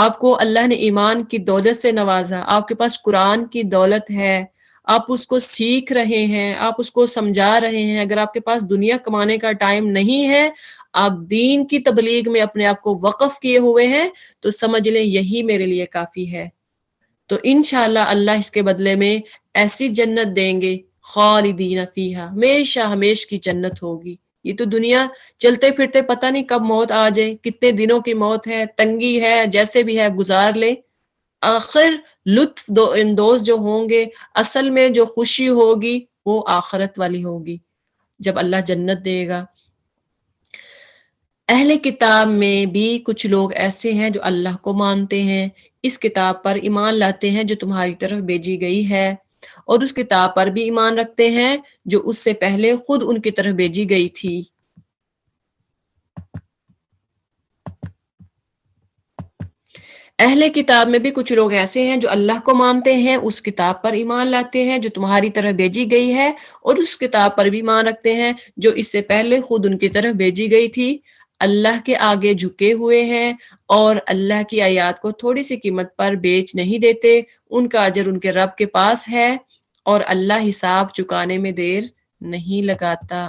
[SPEAKER 1] آپ کو اللہ نے ایمان کی دولت سے نوازا، آپ کے پاس قرآن کی دولت ہے، آپ اس کو سیکھ رہے ہیں، آپ اس کو سمجھا رہے ہیں۔ اگر آپ کے پاس دنیا کمانے کا ٹائم نہیں ہے، آپ دین کی تبلیغ میں اپنے آپ کو وقف کیے ہوئے ہیں، تو سمجھ لیں یہی میرے لیے کافی ہے۔ تو انشاءاللہ اللہ اس کے بدلے میں ایسی جنت دیں گے، خالدین فیہا، ہمیشہ ہمیش کی جنت ہوگی۔ یہ تو دنیا چلتے پھرتے پتہ نہیں کب موت آ جائے، کتنے دنوں کی موت ہے، تنگی ہے، جیسے بھی ہے گزار لے، آخر لطف اندوز جو ہوں گے، اصل میں جو خوشی ہوگی وہ آخرت والی ہوگی جب اللہ جنت دے گا۔ اہل کتاب میں بھی کچھ لوگ ایسے ہیں جو اللہ کو مانتے ہیں، اس کتاب پر ایمان لاتے ہیں جو تمہاری طرف بھیجی گئی ہے، اور اس کتاب پر بھی ایمان رکھتے ہیں جو اس سے پہلے خود ان کی طرف بھیجی گئی تھی۔ اہل کتاب میں بھی کچھ لوگ ایسے ہیں جو اللہ کو مانتے ہیں، اس کتاب پر ایمان لاتے ہیں جو تمہاری طرف بھیجی گئی ہے، اور اس کتاب پر بھی ایمان رکھتے ہیں جو اس سے پہلے خود ان کی طرف بھیجی گئی تھی۔ اللہ کے آگے جھکے ہوئے ہیں اور اللہ کی آیات کو تھوڑی سی قیمت پر بیچ نہیں دیتے، ان کا اجر ان کے رب کے پاس ہے، اور اللہ حساب چکانے میں دیر نہیں لگاتا۔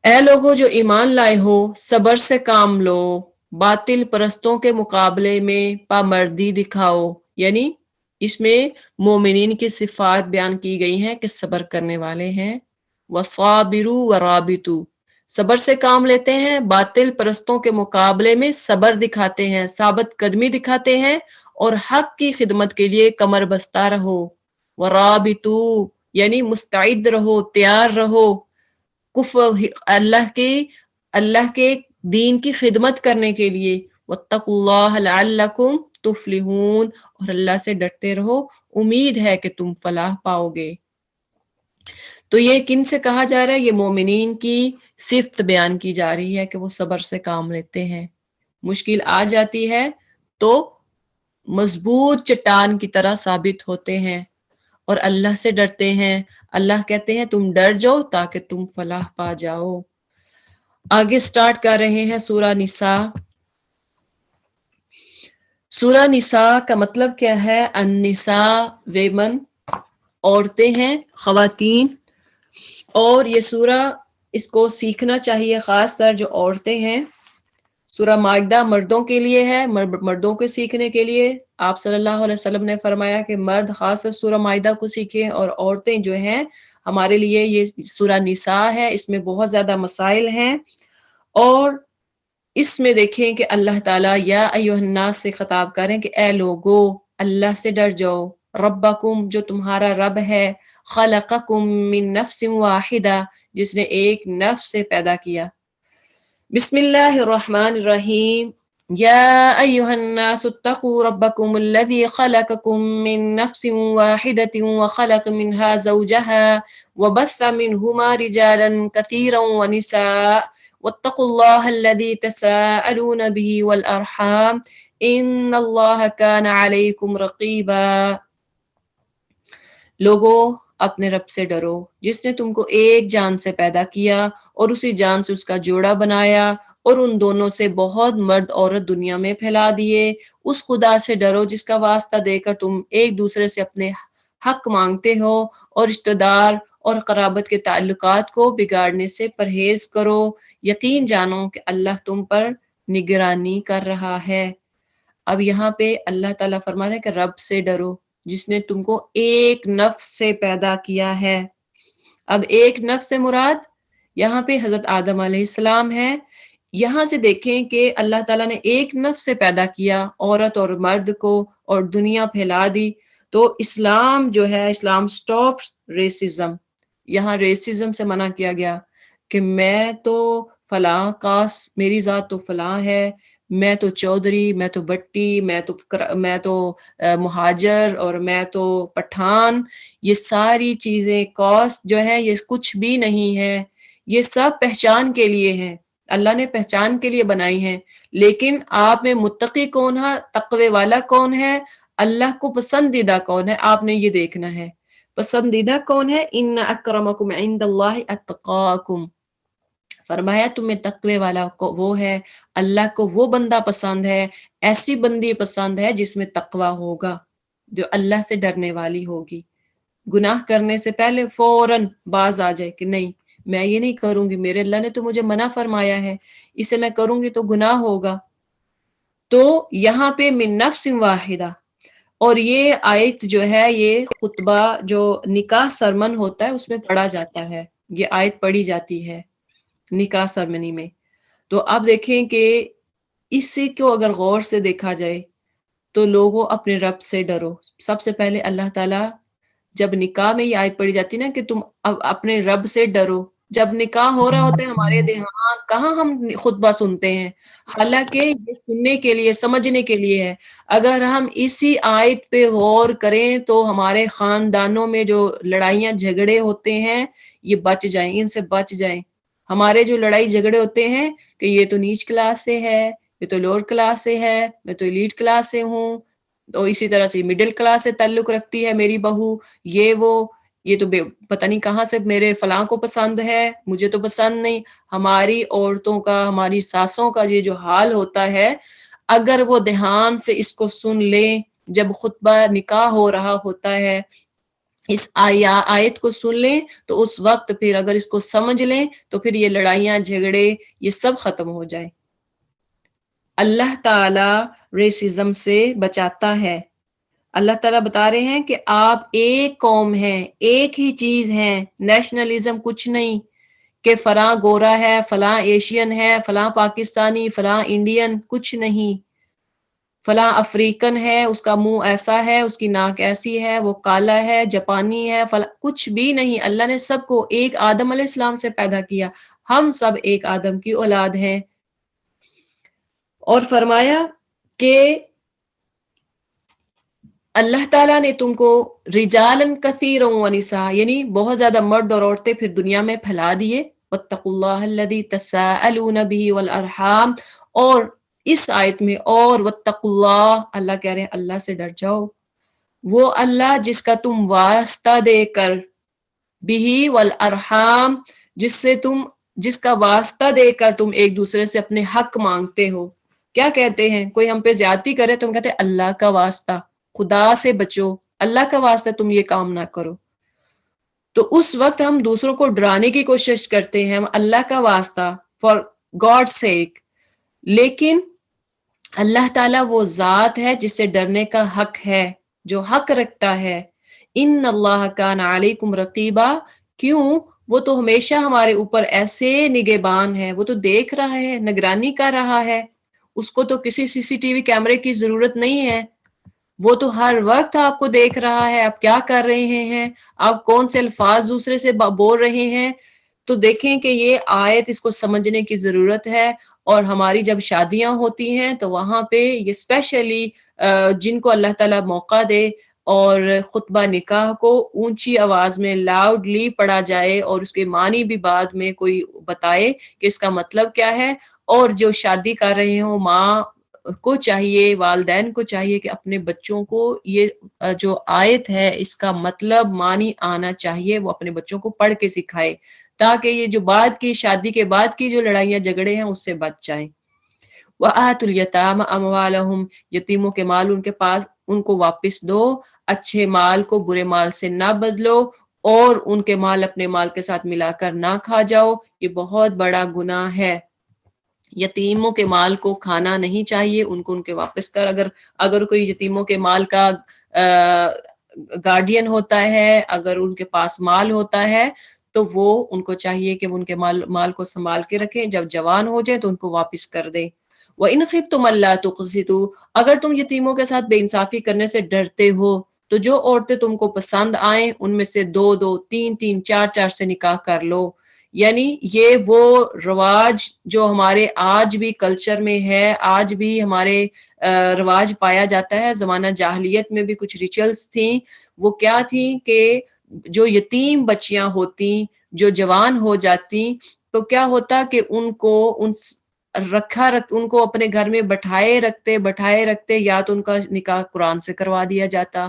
[SPEAKER 1] اے لوگو جو ایمان لائے ہو، صبر سے کام لو، باطل پرستوں کے مقابلے میں پامردی دکھاؤ۔ یعنی اس میں مومنین کی صفات بیان کی گئی ہیں کہ صبر کرنے والے ہیں۔ وَصَابِرُوا وَرَابِطُوا، صبر سے کام لیتے ہیں، باطل پرستوں کے مقابلے میں صبر دکھاتے ہیں، ثابت قدمی دکھاتے ہیں، اور حق کی خدمت کے لیے کمر بستہ رہو۔ وَرَابِطُوا یعنی مستعد رہو، تیار رہو اللہ کے دین کی خدمت کرنے کے لیے۔ وَاتَّقُوا اللَّهَ لَعَلَّكُمْ تُفْلِحُونَ، اور اللہ سے ڈرتے رہو، امید ہے کہ تم فلاح پاؤ گے۔ تو یہ کن سے کہا جا رہا ہے؟ یہ مومنین کی صفت بیان کی جا رہی ہے کہ وہ صبر سے کام لیتے ہیں، مشکل آ جاتی ہے تو مضبوط چٹان کی طرح ثابت ہوتے ہیں اور اللہ سے ڈرتے ہیں۔ اللہ کہتے ہیں تم ڈر جاؤ تاکہ تم فلاح پا جاؤ۔ آگے سٹارٹ کر رہے ہیں سورہ نساء۔ سورہ نساء کا مطلب کیا ہے؟ النساء ویمن، عورتیں ہیں، خواتین، اور یہ سورہ اس کو سیکھنا چاہیے، خاص طر جو عورتیں ہیں۔ سورہ مائدہ مردوں کے لیے ہے، مردوں کے سیکھنے کے لیے آپ صلی اللہ علیہ وسلم نے فرمایا کہ مرد خاص طر سورہ مائدہ کو سیکھیں، اور عورتیں جو ہیں ہمارے لیے یہ سورہ نساء ہے، اس میں بہت زیادہ مسائل ہیں، اور اس میں دیکھیں کہ اللہ تعالیٰ یا ایھا الناس سے خطاب کریں کہ اے لوگو اللہ سے ڈر جاؤ، ربکم جو تمہارا رب ہے، خلقکم من نفس واحدہ جس نے ایک نفس سے پیدا کیا۔ بسم اللہ الرحمن الرحیم، یا ایھا الناس اتقوا ربکم الذی خلقکم من نفس واحدۃ وخلق منها زوجها وبث منہما رجالا کثیرا ونساء واتقوا اللہ الذی تساءلون به والارحام ان اللہ کان علیکم رقیبا۔ لوگو اپنے رب سے ڈرو جس نے تم کو ایک جان سے پیدا کیا اور اسی جان سے اس کا جوڑا بنایا، اور ان دونوں سے بہت مرد عورت دنیا میں پھیلا دیے۔ اس خدا سے ڈرو جس کا واسطہ دے کر تم ایک دوسرے سے اپنے حق مانگتے ہو، اور رشتہ دار اور قرابت کے تعلقات کو بگاڑنے سے پرہیز کرو، یقین جانو کہ اللہ تم پر نگرانی کر رہا ہے۔ اب یہاں پہ اللہ تعالیٰ فرما رہے ہیں کہ رب سے ڈرو جس نے تم کو ایک نفس سے پیدا کیا ہے۔ اب ایک نفس سے مراد یہاں پہ حضرت آدم علیہ السلام ہے۔ یہاں سے دیکھیں کہ اللہ تعالیٰ نے ایک نفس سے پیدا کیا عورت اور مرد کو، اور دنیا پھیلا دی۔ تو اسلام جو ہے، اسلام سٹاپ ریسزم، یہاں ریسزم سے منع کیا گیا کہ میں تو فلاں کاسٹ، میری ذات تو فلاں ہے، میں تو چودھری، میں تو بٹی، میں تو مہاجر، اور میں تو پٹھان۔ یہ ساری چیزیں کاسٹ جو ہے یہ کچھ بھی نہیں ہے، یہ سب پہچان کے لیے ہے، اللہ نے پہچان کے لیے بنائی ہیں۔ لیکن آپ میں متقی کون ہے، تقوی والا کون ہے، اللہ کو پسندیدہ کون ہے، آپ نے یہ دیکھنا ہے۔ پسندیدہ کون ہے؟ ان اکرمکم عند اللہ اتقاکم، فرمایا تمہیں تقوی والا وہ ہے، اللہ کو وہ بندہ پسند ہے، ایسی بندی پسند ہے جس میں تقوی ہوگا، جو اللہ سے ڈرنے والی ہوگی، گناہ کرنے سے پہلے فوراً باز آ جائے کہ نہیں میں یہ نہیں کروں گی، میرے اللہ نے تو مجھے منع فرمایا ہے، اسے میں کروں گی تو گناہ ہوگا۔ تو یہاں پہ من نفس واحدہ، اور یہ آیت جو ہے یہ خطبہ جو نکاح سرمن ہوتا ہے اس میں پڑھا جاتا ہے، یہ آیت پڑھی جاتی ہے نکاح سرمنی میں۔ تو اب دیکھیں کہ اسی کو اگر غور سے دیکھا جائے تو لوگوں اپنے رب سے ڈرو۔ سب سے پہلے اللہ تعالیٰ جب نکاح میں یہ آیت پڑھی جاتی نا کہ تم اپنے رب سے ڈرو، جب نکاح ہو رہا ہوتا ہے ہمارے دیہاں کہاں ہم خطبہ سنتے ہیں، حالانکہ یہ سننے کے لیے، سمجھنے کے لیے ہے۔ اگر ہم اسی آیت پہ غور کریں تو ہمارے خاندانوں میں جو لڑائیاں جھگڑے ہوتے ہیں یہ بچ جائیں، ان سے بچ جائیں۔ ہمارے جو لڑائی جھگڑے ہوتے ہیں کہ یہ تو نیچ کلاس سے ہے، یہ تو لوور کلاس سے ہے، میں تو ایلیٹ کلاس سے ہوں، تو اسی طرح سے مڈل کلاس سے تعلق رکھتی ہے میری بہو، یہ تو پتہ نہیں کہاں سے میرے فلاں کو پسند ہے، مجھے تو پسند نہیں۔ ہماری عورتوں کا، ہماری ساسوں کا یہ جو حال ہوتا ہے، اگر وہ دھیان سے اس کو سن لیں، جب خطبہ نکاح ہو رہا ہوتا ہے اس آیت کو سن لیں تو اس وقت پھر اگر اس کو سمجھ لیں تو پھر یہ لڑائیاں جھگڑے یہ سب ختم ہو جائیں۔ اللہ تعالی ریسزم سے بچاتا ہے۔ اللہ تعالیٰ بتا رہے ہیں کہ آپ ایک قوم ہیں، ایک ہی چیز ہیں، نیشنلزم کچھ نہیں کہ فلاں گورا ہے، فلاں ایشین ہے، فلاں پاکستانی، فلاں انڈین، کچھ نہیں۔ فلاں افریقن ہے، اس کا منہ ایسا ہے، اس کی ناک ایسی ہے، وہ کالا ہے، جاپانی ہے، کچھ بھی نہیں۔ اللہ نے سب کو ایک آدم علیہ السلام سے پیدا کیا، ہم سب ایک آدم کی اولاد ہیں۔ اور فرمایا کہ اللہ تعالیٰ نے تم کو رجالن کثیرا ونساء، یعنی بہت زیادہ مرد اور عورتیں پھر دنیا میں پھیلا دیے۔ واتقوا اللہ الذی تساءلون به والارحام، اور اس آیت میں اور واتقوا اللہ، اللہ کہہ رہے ہیں اللہ سے ڈر جاؤ، وہ اللہ جس کا تم واسطہ دے کر، به والارحام، جس کا واسطہ دے کر تم ایک دوسرے سے اپنے حق مانگتے ہو۔ کیا کہتے ہیں؟ کوئی ہم پہ زیادتی کرے تو ہم کہتے ہیں اللہ کا واسطہ، خدا سے بچو، اللہ کا واسطہ تم یہ کام نہ کرو۔ تو اس وقت ہم دوسروں کو ڈرانے کی کوشش کرتے ہیں، ہم اللہ کا واسطہ فار گاڈ سیک، لیکن اللہ تعالیٰ وہ ذات ہے جس سے ڈرنے کا حق ہے، جو حق رکھتا ہے۔ ان اللہ کان علیکم رقیبا، کیوں؟ وہ تو ہمیشہ ہمارے اوپر ایسے نگہبان ہے، وہ تو دیکھ رہا ہے، نگرانی کر رہا ہے، اس کو تو کسی سی سی ٹی وی کیمرے کی ضرورت نہیں ہے، وہ تو ہر وقت آپ کو دیکھ رہا ہے آپ کیا کر رہے ہیں، آپ کون سے الفاظ دوسرے سے بول رہے ہیں۔ تو دیکھیں کہ یہ آیت اس کو سمجھنے کی ضرورت ہے، اور ہماری جب شادیاں ہوتی ہیں تو وہاں پہ یہ اسپیشلی جن کو اللہ تعالیٰ موقع دے اور خطبہ نکاح کو اونچی آواز میں لاؤڈلی پڑھا جائے، اور اس کے معنی بھی بعد میں کوئی بتائے کہ اس کا مطلب کیا ہے، اور جو شادی کر رہے ہوں ماں کو چاہیے، والدین کو چاہیے کہ اپنے بچوں کو یہ جو آیت ہے اس کا مطلب معنی آنا چاہیے، وہ اپنے بچوں کو پڑھ کے سکھائے، تاکہ یہ جو بعد کی شادی کے بعد کی جو لڑائیاں جھگڑے ہیں اس سے بچ جائیں۔ وَآتُوا الْيَتَامَ أَمْوَالَهُمْ، یتیموں کے مال ان کے پاس، ان کو واپس دو، اچھے مال کو برے مال سے نہ بدلو، اور ان کے مال اپنے مال کے ساتھ ملا کر نہ کھا جاؤ، یہ بہت بڑا گناہ ہے۔ یتیموں کے مال کو کھانا نہیں چاہیے، ان کو ان کے واپس کر، اگر کوئی یتیموں کے مال کا گارڈین ہوتا ہے، اگر ان کے پاس مال ہوتا ہے تو وہ ان کو چاہیے کہ وہ ان کے مال کو سنبھال کے رکھیں، جب جوان ہو جائے تو ان کو واپس کر دیں۔ وَإِنْ خِفْتُمْ أَلَّا تُقْسِطُوا، اگر تم یتیموں کے ساتھ بے انصافی کرنے سے ڈرتے ہو تو جو عورتیں تم کو پسند آئیں ان میں سے 2 3 4 سے نکاح کر لو۔ یعنی یہ وہ رواج جو ہمارے آج بھی کلچر میں ہے، آج بھی ہمارے رواج پایا جاتا ہے، زمانہ جاہلیت میں بھی کچھ ریچولز تھیں، وہ کیا تھیں کہ جو یتیم بچیاں ہوتی، جو جوان ہو جاتی، تو کیا ہوتا کہ ان کو ان کو اپنے گھر میں بٹھائے رکھتے یا تو ان کا نکاح قرآن سے کروا دیا جاتا،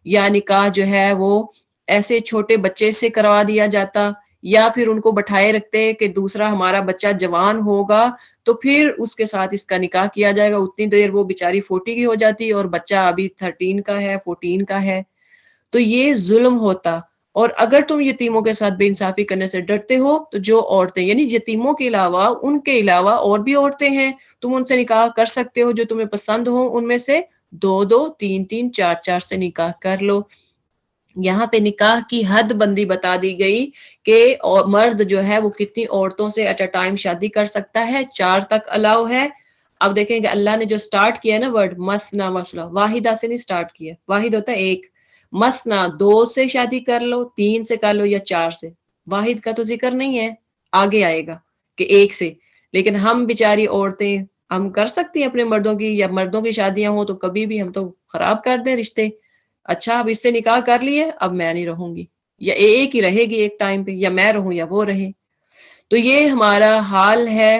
[SPEAKER 1] یا نکاح جو ہے وہ ایسے چھوٹے بچے سے کروا دیا جاتا، یا پھر ان کو بٹھائے رکھتے کہ دوسرا ہمارا بچہ جوان ہوگا تو پھر اس کے ساتھ اس کا نکاح کیا جائے گا، اتنی دیر وہ بیچاری 40 کی ہو جاتی اور بچہ ابھی 13 کا ہے، 14 کا ہے، تو یہ ظلم ہوتا۔ اور اگر تم یتیموں کے ساتھ بے انصافی کرنے سے ڈرتے ہو تو جو عورتیں، یعنی یتیموں کے علاوہ ان کے علاوہ اور بھی عورتیں ہیں، تم ان سے نکاح کر سکتے ہو، جو تمہیں پسند ہو ان میں سے 2 3 4 سے نکاح کر لو۔ یہاں پہ نکاح کی حد بندی بتا دی گئی کہ مرد جو ہے وہ کتنی عورتوں سے ایٹ اے ٹائم شادی کر سکتا ہے، 4 تک الاؤ ہے۔ اب دیکھیں کہ اللہ نے جو سٹارٹ کیا نا ورڈ مثنا مثلا، واحدہ سے نہیں سٹارٹ کیا، واحد ہوتا ہے ایک، مثنا 2 سے شادی کر لو، 3 سے کر لو یا 4 سے، واحد کا تو ذکر نہیں ہے، آگے آئے گا کہ 1 سے، لیکن ہم بیچاری عورتیں ہم کر سکتی ہیں اپنے مردوں کی، یا مردوں کی شادیاں ہوں تو کبھی بھی ہم تو خراب کر دیں رشتے، اچھا اب اس سے نکاح کر لیے، اب میں نہیں رہوں گی، یا ایک ہی رہے گی ایک ٹائم پہ، یا میں رہوں یا وہ رہے۔ تو یہ ہمارا حال ہے۔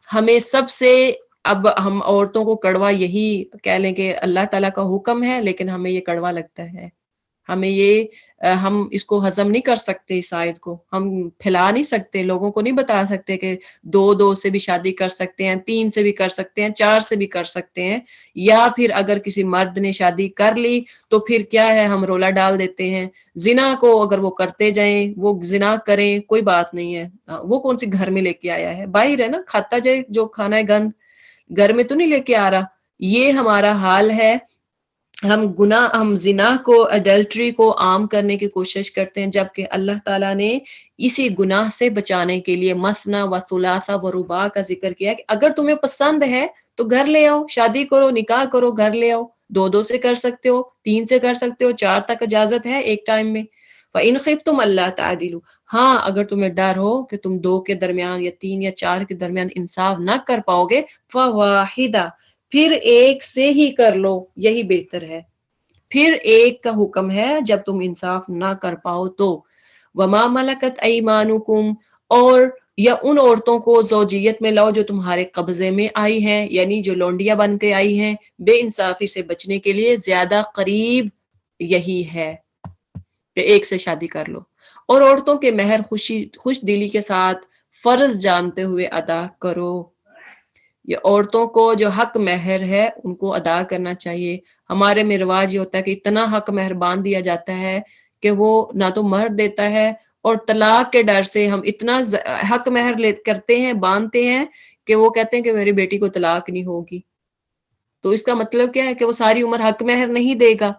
[SPEAKER 1] ہمیں سب سے، اب ہم عورتوں کو کڑوا یہی کہہ لیں کہ اللہ تعالیٰ کا حکم ہے، لیکن ہمیں یہ کڑوا لگتا ہے، ہمیں یہ ہم اس کو ہضم نہیں کر سکتے، اس آیت کو ہم پھیلا نہیں سکتے، لوگوں کو نہیں بتا سکتے کہ 2 سے بھی شادی کر سکتے ہیں، 3 سے بھی کر سکتے ہیں، 4 سے بھی کر سکتے ہیں، یا پھر اگر کسی مرد نے شادی کر لی تو پھر کیا ہے، ہم رولا ڈال دیتے ہیں۔ زنا کو اگر وہ کرتے جائیں، وہ زنا کریں، کوئی بات نہیں ہے، وہ کون سی گھر میں لے کے آیا ہے، باہر ہے نا، کھاتا جائے جو کھانا ہے گند، گھر میں تو نہیں لے کے آ رہا۔ یہ ہمارا حال ہے، ہم زنا کو، اڈلٹری کو عام کرنے کی کوشش کرتے ہیں، جبکہ اللہ تعالیٰ نے اسی گناہ سے بچانے کے لیے مثنا و ثلاثہ و رباع کا ذکر کیا کہ اگر تمہیں پسند ہے تو گھر لے آؤ، شادی کرو، نکاح کرو، گھر لے آؤ، 2 سے کر سکتے ہو، 3 سے کر سکتے ہو، 4 تک اجازت ہے ایک ٹائم میں۔ فَإِنْ خِفْتُمْ أَلَّا تَعْدِلُوا، ہاں اگر تمہیں ڈر ہو کہ تم 2 کے درمیان یا 3 یا 4 کے درمیان انصاف نہ کر پاؤ گے، فَوَاحِدَةٌ، پھر ایک سے ہی کر لو، یہی بہتر ہے۔ پھر ایک کا حکم ہے جب تم انصاف نہ کر پاؤ تو۔ وَمَا مَلَكَتْ أَيْمَانُكُمْ، اور یا ان عورتوں کو زوجیت میں لاؤ جو تمہارے قبضے میں آئی ہیں، یعنی جو لونڈیاں بن کے آئی ہیں، بے انصافی سے بچنے کے لیے زیادہ قریب یہی ہے کہ ایک سے شادی کر لو، اور عورتوں کے مہر خوش دلی کے ساتھ فرض جانتے ہوئے ادا کرو۔ یہ عورتوں کو جو حق مہر ہے ان کو ادا کرنا چاہیے۔ ہمارے میں رواج یہ ہوتا ہے کہ اتنا حق مہر باندھ دیا جاتا ہے کہ وہ نہ تو مہر دیتا ہے، اور طلاق کے ڈر سے ہم اتنا حق مہر کرتے ہیں، باندھتے ہیں کہ وہ کہتے ہیں کہ میری بیٹی کو طلاق نہیں ہوگی. تو اس کا مطلب کیا ہے کہ وہ ساری عمر حق مہر نہیں دے گا.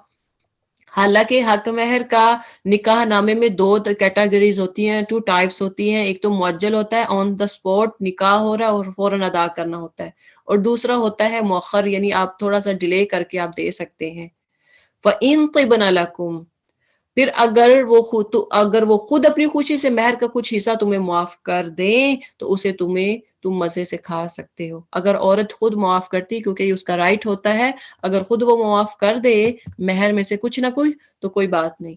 [SPEAKER 1] حالانکہ حق مہر کا نکاح نامے میں 2 کیٹیگریز ہوتی ہیں، 2 ٹائپس ہوتی ہیں. ایک تو معجل ہوتا ہے، آن دا اسپاٹ نکاح ہو رہا ہے اور فوراً ادا کرنا ہوتا ہے، اور دوسرا ہوتا ہے مؤخر، یعنی آپ تھوڑا سا ڈیلے کر کے آپ دے سکتے ہیں. فَإِن طِبْنَ لَكُمْ، پھر اگر وہ خود اپنی خوشی سے مہر کا کچھ حصہ تمہیں معاف کر دیں تو اسے تم مزے سے کھا سکتے ہو. اگر عورت خود معاف کرتی، کیونکہ یہ اس کا رائٹ ہوتا ہے، اگر خود وہ معاف کر دے مہر میں سے کچھ نہ کچھ تو کوئی بات نہیں.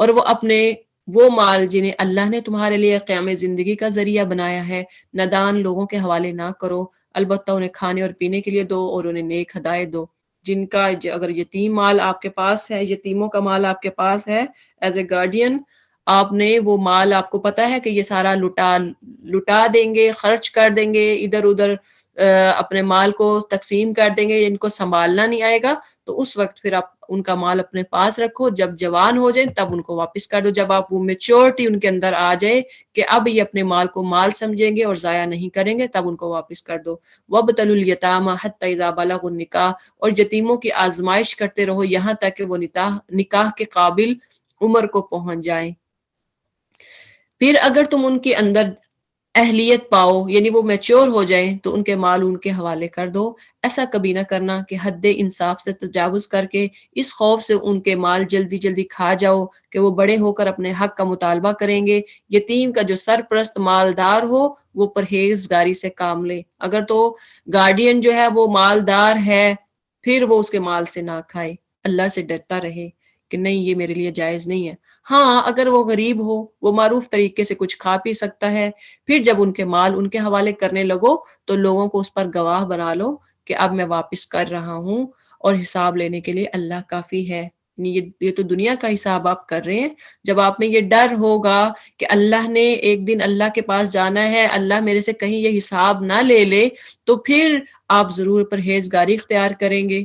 [SPEAKER 1] اور وہ اپنے وہ مال جنہیں اللہ نے تمہارے لیے قیام زندگی کا ذریعہ بنایا ہے نادان لوگوں کے حوالے نہ کرو، البتہ انہیں کھانے اور پینے کے لیے دو اور انہیں نیک ہدایت دو. جن کا اگر یتیم مال آپ کے پاس ہے، یتیموں کا مال آپ کے پاس ہے، ایز اے گارڈین آپ نے وہ مال، آپ کو پتا ہے کہ یہ سارا لٹا دیں گے، خرچ کر دیں گے، ادھر ادھر اپنے مال کو تقسیم کر دیں گے، ان کو سنبھالنا نہیں آئے گا، تو اس وقت پھر آپ ان کا مال اپنے پاس رکھو. جب جوان ہو جائیں تب ان کو واپس کر دو. جب آپ وہ میچورٹی ان کے اندر آ جائے کہ اب یہ اپنے مال کو مال سمجھیں گے اور ضائع نہیں کریں گے، تب ان کو واپس کر دو. وَابْتَلُوا الْيَتَامَىٰ حَتَّىٰ إِذَا بَلَغُوا النِّكَاحَ، اور یتیموں کی آزمائش کرتے رہو یہاں تک کہ وہ نکاح کے قابل عمر کو پہنچ جائیں. پھر اگر تم ان کے اندر اہلیت پاؤ، یعنی وہ میچور ہو جائیں، تو ان کے مال ان کے حوالے کر دو. ایسا کبھی نہ کرنا کہ حد انصاف سے تجاوز کر کے اس خوف سے ان کے مال جلدی جلدی کھا جاؤ کہ وہ بڑے ہو کر اپنے حق کا مطالبہ کریں گے. یتیم کا جو سرپرست مالدار ہو وہ پرہیزگاری سے کام لے. اگر تو گارڈین جو ہے وہ مالدار ہے پھر وہ اس کے مال سے نہ کھائے، اللہ سے ڈرتا رہے کہ نہیں یہ میرے لیے جائز نہیں ہے. ہاں اگر وہ غریب ہو، وہ معروف طریقے سے کچھ کھا پی سکتا ہے، پھر جب ان کے مال ان کے حوالے کرنے لگو تو لوگوں کو اس پر گواہ بنا لو کہ اب میں واپس کر رہا ہوں، اور حساب لینے کے لیے اللہ کافی ہے. یہ تو دنیا کا حساب آپ کر رہے ہیں. جب آپ میں یہ ڈر ہوگا کہ اللہ نے ایک دن اللہ کے پاس جانا ہے، اللہ میرے سے کہیں یہ حساب نہ لے لے، تو پھر آپ ضرور پرہیزگاری اختیار کریں گے.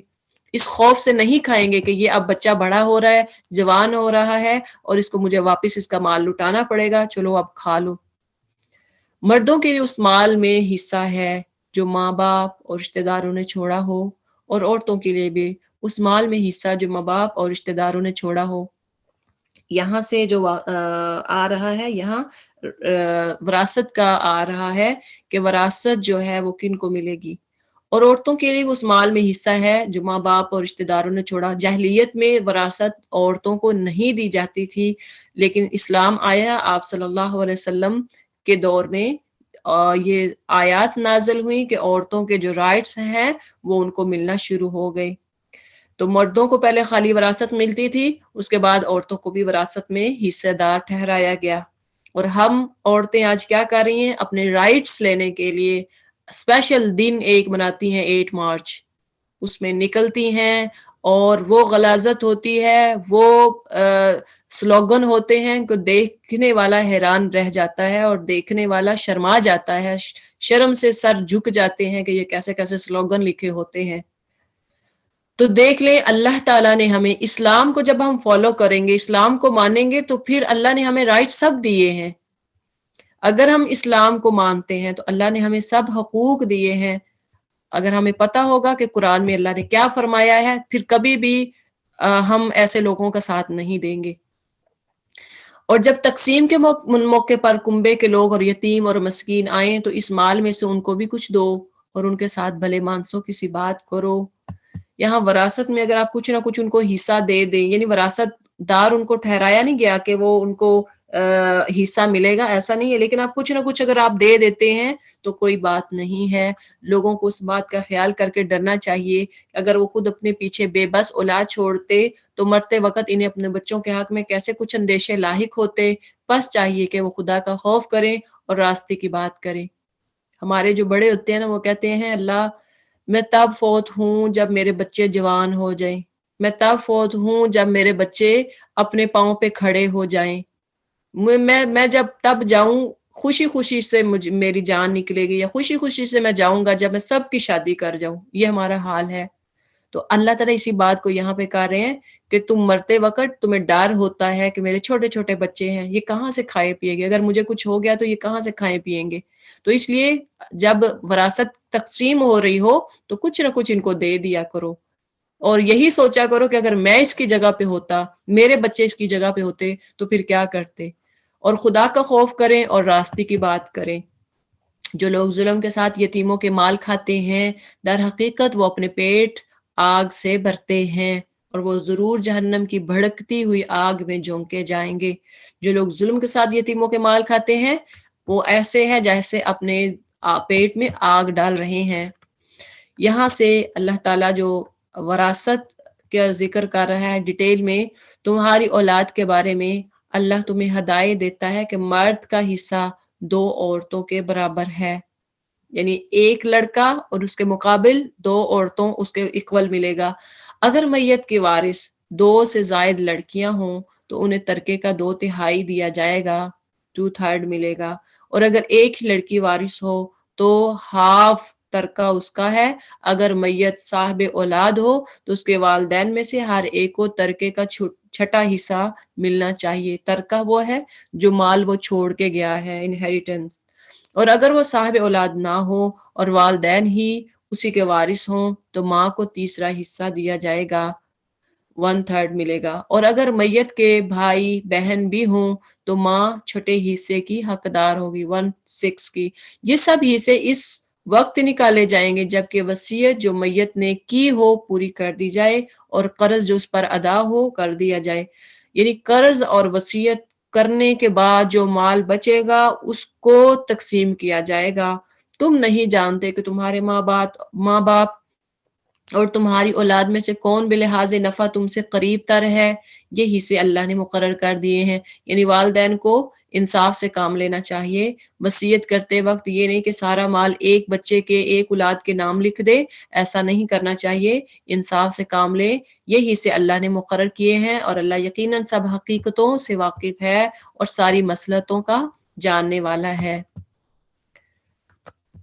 [SPEAKER 1] اس خوف سے نہیں کھائیں گے کہ یہ اب بچہ بڑا ہو رہا ہے، جوان ہو رہا ہے، اور اس کو مجھے واپس اس کا مال لٹانا پڑے گا، چلو اب کھا لو. مردوں کے لیے اس مال میں حصہ ہے جو ماں باپ اور رشتہ داروں نے چھوڑا ہو، اور عورتوں کے لیے بھی اس مال میں حصہ جو ماں باپ اور رشتہ داروں نے چھوڑا ہو. یہاں سے جو آ رہا ہے، یہاں وراثت کا آ رہا ہے کہ وراثت جو ہے وہ کن کو ملے گی. اور عورتوں کے لیے اس مال میں حصہ ہے جو ماں باپ اور رشتہ داروں نے چھوڑا. جاہلیت میں وراثت عورتوں کو نہیں دی جاتی تھی، لیکن اسلام آیا، آپ صلی اللہ علیہ وسلم کے دور میں یہ آیات نازل ہوئی کہ عورتوں کے جو رائٹس ہیں وہ ان کو ملنا شروع ہو گئے. تو مردوں کو پہلے خالی وراثت ملتی تھی، اس کے بعد عورتوں کو بھی وراثت میں حصہ دار ٹھہرایا گیا. اور ہم عورتیں آج کیا کر رہی ہیں؟ اپنے رائٹس لینے کے لیے اسپیشل دن ایک مناتی ہیں، 8 مارچ. اس میں نکلتی ہیں اور وہ غلاظت ہوتی ہے، وہ سلوگن ہوتے ہیں کہ دیکھنے والا حیران رہ جاتا ہے اور دیکھنے والا شرما جاتا ہے، شرم سے سر جھک جاتے ہیں کہ یہ کیسے کیسے سلوگن لکھے ہوتے ہیں. تو دیکھ لیں اللہ تعالیٰ نے ہمیں اسلام کو جب ہم فالو کریں گے، اسلام کو مانیں گے، تو پھر اللہ نے ہمیں رائٹ سب دیے ہیں. اگر ہم اسلام کو مانتے ہیں تو اللہ نے ہمیں سب حقوق دیے ہیں. اگر ہمیں پتا ہوگا کہ قرآن میں اللہ نے کیا فرمایا ہے، پھر کبھی بھی ہم ایسے لوگوں کا ساتھ نہیں دیں گے. اور جب تقسیم کے موقع پر کنبے کے لوگ اور یتیم اور مسکین آئیں تو اس مال میں سے ان کو بھی کچھ دو اور ان کے ساتھ بھلے مانسو کسی بات کرو. یہاں وراثت میں اگر آپ کچھ نہ کچھ ان کو حصہ دے دیں، یعنی وراثت دار ان کو ٹھہرایا نہیں گیا کہ وہ ان کو حصہ ملے گا، ایسا نہیں ہے، لیکن آپ کچھ نہ کچھ اگر آپ دے دیتے ہیں تو کوئی بات نہیں ہے. لوگوں کو اس بات کا خیال کر کے ڈرنا چاہیے. اگر وہ خود اپنے پیچھے بے بس اولاد چھوڑتے تو مرتے وقت انہیں اپنے بچوں کے حق میں کیسے کچھ اندیشے لاحق ہوتے. بس چاہیے کہ وہ خدا کا خوف کریں اور راستے کی بات کریں. ہمارے جو بڑے ہوتے ہیں نا، وہ کہتے ہیں اللہ میں تب فوت ہوں جب میرے بچے جوان ہو جائیں، میں تب فوت ہوں جب میرے بچے اپنے پاؤں پہ کھڑے ہو جائیں، میں جب تب جاؤں خوشی خوشی سے میری جان نکلے گی، یا خوشی خوشی سے میں جاؤں گا جب میں سب کی شادی کر جاؤں. یہ ہمارا حال ہے. تو اللہ تعالیٰ اسی بات کو یہاں پہ کہہ رہے ہیں کہ تم مرتے وقت تمہیں ڈر ہوتا ہے کہ میرے چھوٹے چھوٹے بچے ہیں، یہ کہاں سے کھائے پیے گے، اگر مجھے کچھ ہو گیا تو یہ کہاں سے کھائے پیئیں گے. تو اس لیے جب وراثت تقسیم ہو رہی ہو تو کچھ نہ کچھ ان کو دے دیا کرو، اور یہی سوچا کرو کہ اگر میں اس کی جگہ پہ ہوتا، میرے بچے اس کی جگہ پہ ہوتے تو پھر کیا کرتے. اور خدا کا خوف کریں اور راستے کی بات کریں. جو لوگ ظلم کے ساتھ یتیموں کے مال کھاتے ہیں در حقیقت وہ اپنے پیٹ آگ سے بھرتے ہیں اور وہ ضرور جہنم کی بھڑکتی ہوئی آگ میں جھونکے جائیں گے. جو لوگ ظلم کے ساتھ یتیموں کے مال کھاتے ہیں وہ ایسے ہیں جیسے اپنے پیٹ میں آگ ڈال رہے ہیں. یہاں سے اللہ تعالیٰ جو وراثت کا ذکر کر رہا ہے ڈیٹیل میں، تمہاری اولاد کے بارے میں اللہ تمہیں ہدایت دیتا ہے کہ مرد کا حصہ 2 عورتوں کے برابر ہے، یعنی ایک لڑکا اور اس کے مقابل 2 عورتوں اس کے اکول ملے گا. اگر میت کے وارث 2 سے زائد لڑکیاں ہوں تو انہیں ترکے کا 2/3 دیا جائے گا، 2/3 ملے گا. اور اگر ایک ہی لڑکی وارث ہو تو ہاف ترکہ اس کا ہے. اگر میت صاحب اولاد ہو تو اس کے والدین میں سے ہر ایک کو ترکے کا چھٹا حصہ ملنا چاہیے. ترکہ وہ ہے جو مال وہ چھوڑ کے گیا ہے، انہیریٹنس. اور اگر وہ صاحب اولاد نہ ہو اور والدین ہی اسی کے وارث ہوں تو ماں کو تیسرا حصہ دیا جائے گا، 1/3 ملے گا. اور اگر میت کے بھائی بہن بھی ہوں تو ماں چھٹے حصے کی حقدار ہوگی، 1/6 کی. یہ سب حصے اس وقت نکالے جائیں گے جبکہ وصیت جو میت نے کی ہو پوری کر دی جائے اور قرض جو اس پر ادا ہو کر دیا جائے. یعنی قرض اور وصیت کرنے کے بعد جو مال بچے گا اس کو تقسیم کیا جائے گا. تم نہیں جانتے کہ تمہارے ماں باپ اور تمہاری اولاد میں سے کون بلحاظ نفع تم سے قریب تر ہے. یہ حصے اللہ نے مقرر کر دیے ہیں. یعنی والدین کو انصاف سے کام لینا چاہیے. وصیت کرتے وقت یہ نہیں کہ سارا مال ایک بچے کے ایک اولاد کے نام لکھ دے، ایسا نہیں کرنا چاہیے. انصاف سے کام لے. یہ حصے اللہ نے مقرر کیے ہیں اور اللہ یقیناً سب حقیقتوں سے واقف ہے اور ساری مصلحتوں کا جاننے والا ہے.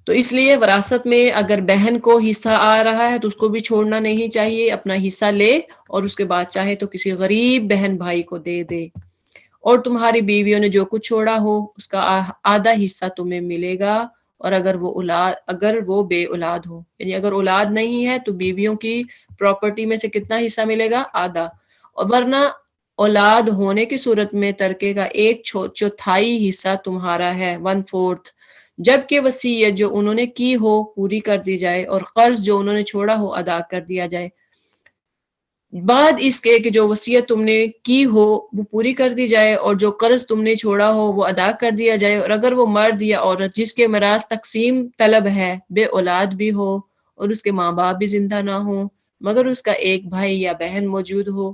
[SPEAKER 1] تو اس لیے وراثت میں اگر بہن کو حصہ آ رہا ہے تو اس کو بھی چھوڑنا نہیں چاہیے، اپنا حصہ لے اور اس کے بعد چاہے تو کسی غریب بہن بھائی کو دے دے. اور تمہاری بیویوں نے جو کچھ چھوڑا ہو اس کا آدھا حصہ تمہیں ملے گا. اور اگر وہ بے اولاد ہو، یعنی اگر اولاد نہیں ہے تو بیویوں کی پراپرٹی میں سے کتنا حصہ ملے گا؟ آدھا. اور ورنہ اولاد ہونے کی صورت میں ترکے کا 1/4 حصہ تمہارا ہے، 1/4. جبکہ وصیت جو انہوں نے کی ہو پوری کر دی جائے اور قرض جو انہوں نے چھوڑا ہو ادا کر دیا جائے. بعد اس کے کہ جو وصیت تم نے کی ہو وہ پوری کر دی جائے اور جو قرض تم نے چھوڑا ہو وہ ادا کر دیا جائے. اور اگر وہ مرد یا عورت جس کے میراث تقسیم طلب ہے بے اولاد بھی ہو اور اس کے ماں باپ بھی زندہ نہ ہو مگر اس کا ایک بھائی یا بہن موجود ہو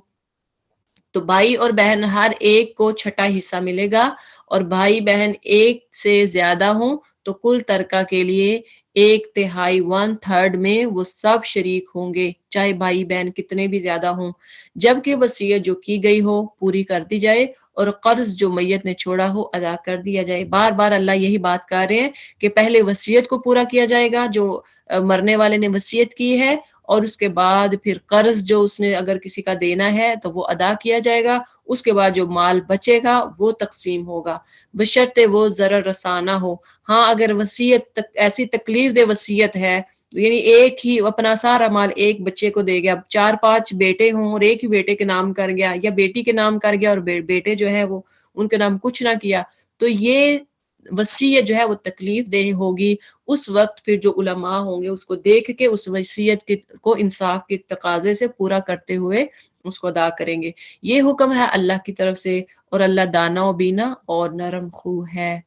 [SPEAKER 1] تو بھائی اور بہن ہر ایک کو چھٹا حصہ ملے گا. اور بھائی بہن ایک سے زیادہ ہوں تو کل ترکہ کے لیے 1/3 1/3 میں وہ سب شریک ہوں گے، چاہے بھائی بہن کتنے بھی زیادہ ہوں. جبکہ وصیت جو کی گئی ہو پوری کر دی جائے اور قرض جو میت نے چھوڑا ہو ادا کر دیا جائے. بار بار اللہ یہی بات کر رہے ہیں کہ پہلے وصیت کو پورا کیا جائے گا جو مرنے والے نے وصیت کی ہے، اور اس کے بعد پھر قرض جو اس نے اگر کسی کا دینا ہے تو وہ ادا کیا جائے گا. اس کے بعد جو مال بچے گا وہ تقسیم ہوگا بشرطے وہ ضرر رساں نہ ہو. ہاں اگر وصیت ایسی تکلیف دہ وصیت ہے، یعنی ایک ہی اپنا سارا مال ایک بچے کو دے گیا، 4-5 بیٹے ہوں اور ایک ہی بیٹے کے نام کر گیا یا بیٹی کے نام کر گیا اور بیٹے جو ہے وہ ان کے نام کچھ نہ کیا، تو یہ وصیت جو ہے وہ تکلیف دہ ہوگی. اس وقت پھر جو علماء ہوں گے اس کو دیکھ کے اس وصیت کو انصاف کے تقاضے سے پورا کرتے ہوئے اس کو ادا کریں گے. یہ حکم ہے اللہ کی طرف سے اور اللہ دانا و بینا اور نرم خو ہے.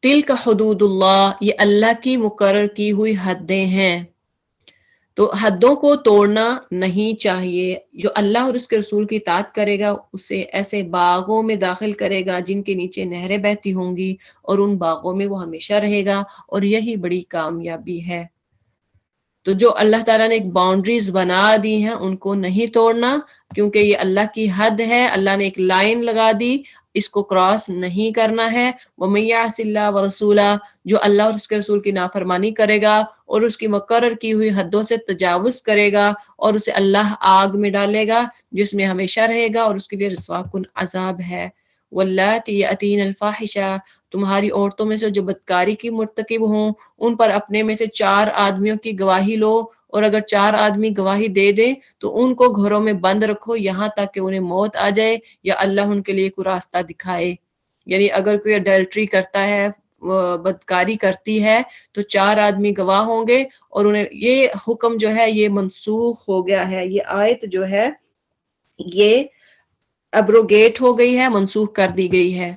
[SPEAKER 1] تلک حدود اللہ، یہ اللہ کی مقرر کی ہوئی حدیں ہیں. تو حدوں کو توڑنا نہیں چاہیے. جو اللہ اور اس کے رسول کی اطاعت کرے گا اسے ایسے باغوں میں داخل کرے گا جن کے نیچے نہریں بہتی ہوں گی اور ان باغوں میں وہ ہمیشہ رہے گا اور یہی بڑی کامیابی ہے. تو جو اللہ تعالیٰ نے ایک باؤنڈریز بنا دی ہیں ان کو نہیں توڑنا، کیونکہ یہ اللہ کی حد ہے، اللہ نے ایک لائن لگا دی، اس کو کراس نہیں کرنا ہے۔ وَمَن يَعْصِ اللَّهَ وَرَسُولَهُ، جو اللہ اور اس کے رسول کی نافرمانی کرے گا اور اس کی مقرر کی ہوئی حدوں سے تجاوز کرے گا، اور اسے اللہ آگ میں ڈالے گا جس میں ہمیشہ رہے گا، اور اس کے لیے رسوا کن عذاب ہے۔ وَاللَّاتِي يَأْتِينَ الْفَاحِشَةَ، تمہاری عورتوں میں سے جو بدکاری کی مرتکب ہوں ان پر اپنے میں سے 4 آدمیوں کی گواہی لو، اور اگر 4 آدمی گواہی دے دیں تو ان کو گھروں میں بند رکھو یہاں تک کہ انہیں موت آ جائے یا اللہ ان کے لیے کوئی راستہ دکھائے۔ یعنی اگر کوئی اڈلٹری کرتا ہے، بدکاری کرتی ہے، تو 4 آدمی گواہ ہوں گے، اور انہیں یہ حکم جو ہے یہ منسوخ ہو گیا ہے، یہ آیت جو ہے یہ ابروگیٹ ہو گئی ہے، منسوخ کر دی گئی ہے۔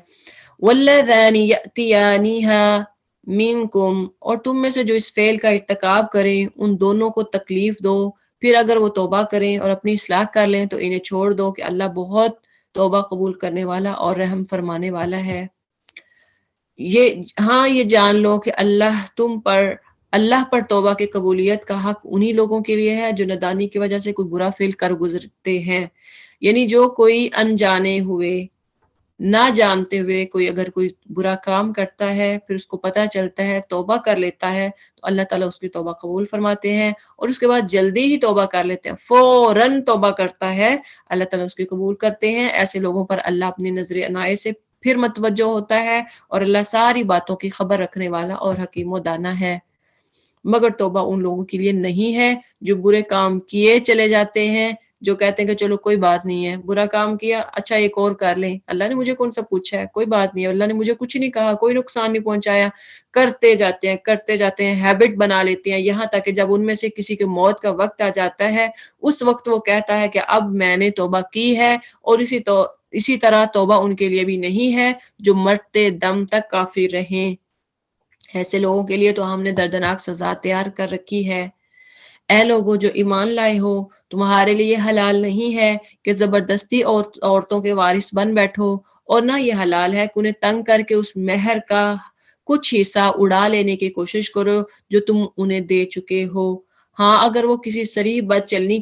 [SPEAKER 1] وَاللَّذَانِ يَأْتِيَانِهَا مِنْكُمْ، اور تم میں سے جو اس فعل کا ارتکاب کریں ان دونوں کو تکلیف دو، پھر اگر وہ توبہ کریں اور اپنی اصلاح کر لیں تو انہیں چھوڑ دو کہ اللہ بہت توبہ قبول کرنے والا اور رحم فرمانے والا ہے۔ یہ جان لو کہ اللہ پر توبہ کی قبولیت کا حق انہی لوگوں کے لیے ہے جو نادانی کی وجہ سے کوئی برا فعل کر گزرتے ہیں۔ یعنی جو کوئی انجانے ہوئے، نہ جانتے ہوئے اگر کوئی برا کام کرتا ہے، پھر اس کو پتہ چلتا ہے، توبہ کر لیتا ہے، تو اللہ تعالیٰ اس کی توبہ قبول فرماتے ہیں، اور اس کے بعد جلدی ہی توبہ کر لیتے ہیں، فوراً توبہ کرتا ہے، اللہ تعالیٰ اس کی قبول کرتے ہیں۔ ایسے لوگوں پر اللہ اپنی نظر عنایت سے پھر متوجہ ہوتا ہے، اور اللہ ساری باتوں کی خبر رکھنے والا اور حکیم و دانا ہے۔ مگر توبہ ان لوگوں کے لیے نہیں ہے جو برے کام کیے چلے جاتے ہیں، جو کہتے ہیں کہ چلو کوئی بات نہیں ہے، برا کام کیا، اچھا ایک اور کر لیں، اللہ نے مجھے کون سا پوچھا ہے، کوئی بات نہیں ہے، اللہ نے مجھے کچھ نہیں کہا، کوئی نقصان نہیں پہنچایا، کرتے جاتے ہیں، ہیبٹ بنا لیتے ہیں، یہاں تک کہ جب ان میں سے کسی کی موت کا وقت آ جاتا ہے اس وقت وہ کہتا ہے کہ اب میں نے توبہ کی ہے، اور اسی طرح توبہ ان کے لیے بھی نہیں ہے جو مرتے دم تک کافر رہیں۔ ایسے لوگوں کے لیے تو ہم نے دردناک سزا تیار کر رکھی ہے۔ اے لوگو جو ایمان لائے ہو، تمہارے لیے حلال نہیں ہے کہ زبردستی عورتوں کے وارث بن بیٹھو، اور نہ یہ حلال ہے کہ انہیں تنگ کر کے اس مہر کا کچھ حصہ اڑا لینے کی کوشش کرو جو تم انہیں دے چکے ہو۔ ہاں اگر وہ کسی صریح بد چلنی